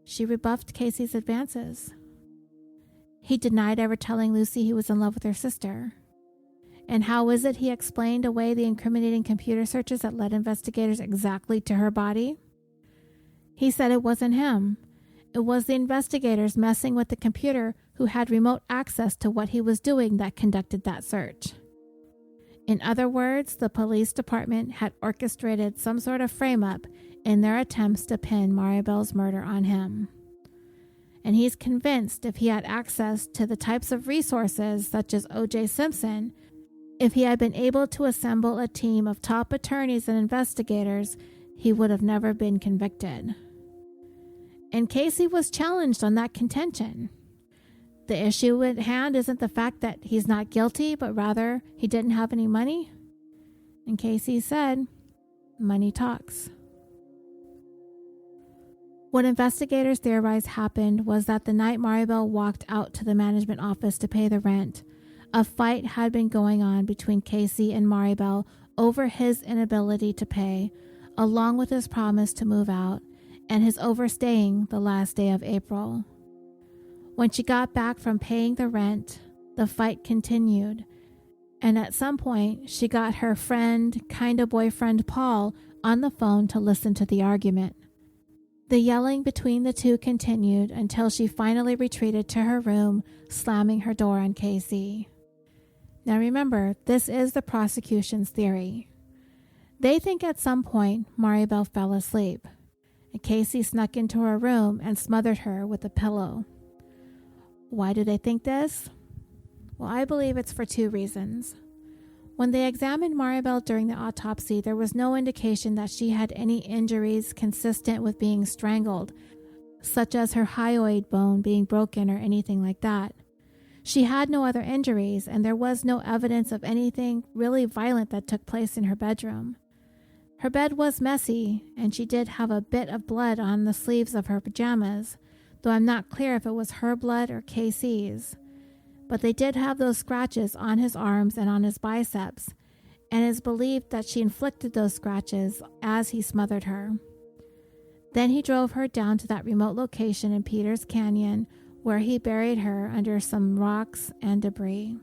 She rebuffed Casey's advances. He denied ever telling Lucy he was in love with her sister. And how is it he explained away the incriminating computer searches that led investigators exactly to her body? He said it wasn't him. It was the investigators messing with the computer who had remote access to what he was doing that conducted that search. In other words, the police department had orchestrated some sort of frame-up in their attempts to pin Maribel's murder on him. And he's convinced if he had access to the types of resources such as O.J. Simpson, if he had been able to assemble a team of top attorneys and investigators, he would have never been convicted. And Casey was challenged on that contention. The issue at hand isn't the fact that he's not guilty, but rather he didn't have any money. And Casey said, money talks. What investigators theorized happened was that the night Maribel walked out to the management office to pay the rent, a fight had been going on between Casey and Maribel over his inability to pay, along with his promise to move out and his overstaying the last day of April. When she got back from paying the rent, the fight continued, and at some point she got her friend, kinda boyfriend Paul, on the phone to listen to the argument. The yelling between the two continued until she finally retreated to her room, slamming her door on Casey. Now remember, this is the prosecution's theory. They think at some point Maribel fell asleep, and Casey snuck into her room and smothered her with a pillow. Why do they think this? Well, I believe it's for two reasons. When they examined Maribel during the autopsy, there was no indication that she had any injuries consistent with being strangled, such as her hyoid bone being broken or anything like that. She had no other injuries, and there was no evidence of anything really violent that took place in her bedroom. Her bed was messy, and she did have a bit of blood on the sleeves of her pajamas, though I'm not clear if it was her blood or Casey's. But they did have those scratches on his arms and on his biceps, and it is believed that she inflicted those scratches as he smothered her. Then he drove her down to that remote location in Peters Canyon where he buried her under some rocks and debris.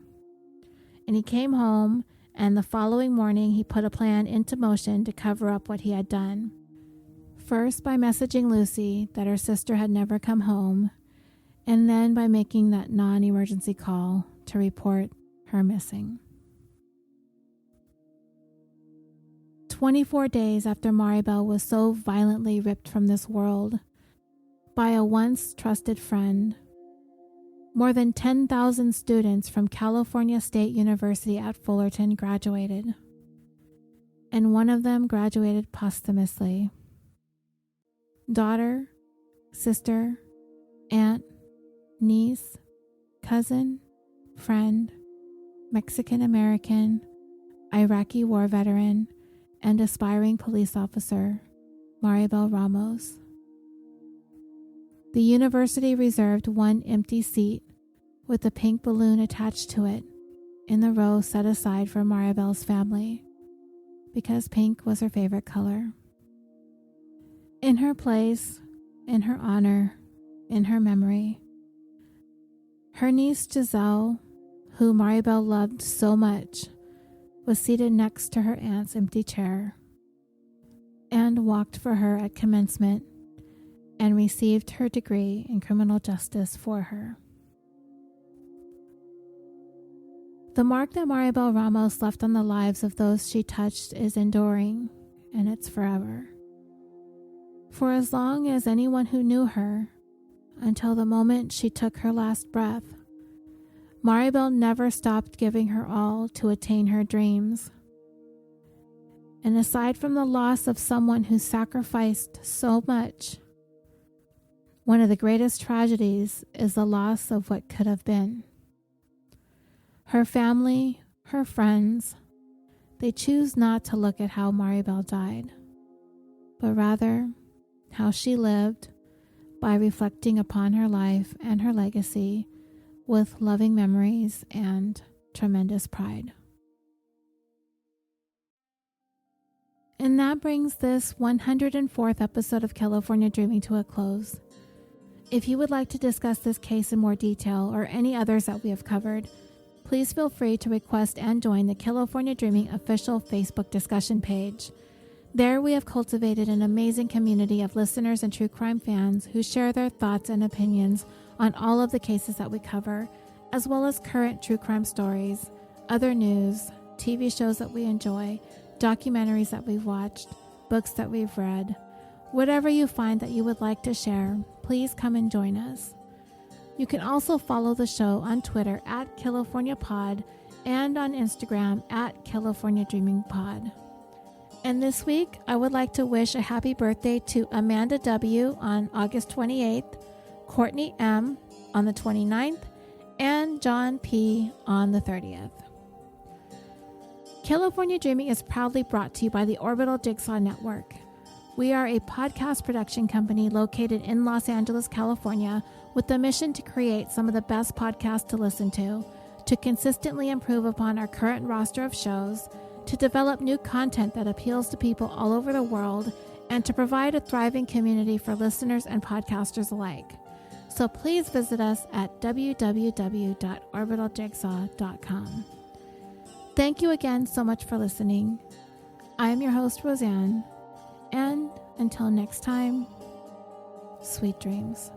And he came home, and the following morning he put a plan into motion to cover up what he had done. First by messaging Lucy that her sister had never come home, and then by making that non-emergency call to report her missing. 24 days after Maribel was so violently ripped from this world by a once trusted friend, more than 10,000 students from California State University at Fullerton graduated, and one of them graduated posthumously. Daughter, sister, aunt, niece, cousin, friend, Mexican-American, Iraqi war veteran, and aspiring police officer, Maribel Ramos. The university reserved one empty seat with a pink balloon attached to it in the row set aside for Maribel's family, because pink was her favorite color. In her place, in her honor, in her memory, her niece JIGSAW, who Maribel loved so much, was seated next to her aunt's empty chair and walked for her at commencement and received her degree in criminal justice for her. The mark that Maribel Ramos left on the lives of those she touched is enduring, and it's forever. For as long as anyone who knew her, until the moment she took her last breath, Maribel never stopped giving her all to attain her dreams. And aside from the loss of someone who sacrificed so much, one of the greatest tragedies is the loss of what could have been. Her family, her friends, they choose not to look at how Maribel died, but rather how she lived by reflecting upon her life and her legacy with loving memories and tremendous pride. And that brings this 104th episode of California Dreaming to a close. If you would like to discuss this case in more detail or any others that we have covered, please feel free to request and join the California Dreaming official Facebook discussion page. There we have cultivated an amazing community of listeners and true crime fans who share their thoughts and opinions on all of the cases that we cover, as well as current true crime stories, other news, TV shows that we enjoy, documentaries that we've watched, books that we've read. Whatever you find that you would like to share, please come and join us. You can also follow the show on Twitter at CaliforniaPod and on Instagram at CaliforniaDreamingPod. And this week, I would like to wish a happy birthday to Amanda W. on August 28th, Courtney M. on the 29th, and John P. on the 30th. California Dreaming is proudly brought to you by the Orbital Jigsaw Network. We are a podcast production company located in Los Angeles, California, with the mission to create some of the best podcasts to listen to consistently improve upon our current roster of shows, to develop new content that appeals to people all over the world, and to provide a thriving community for listeners and podcasters alike. So please visit us at www.orbitaljigsaw.com. Thank you again so much for listening. I am your host, Roseanne, and until next time, sweet dreams.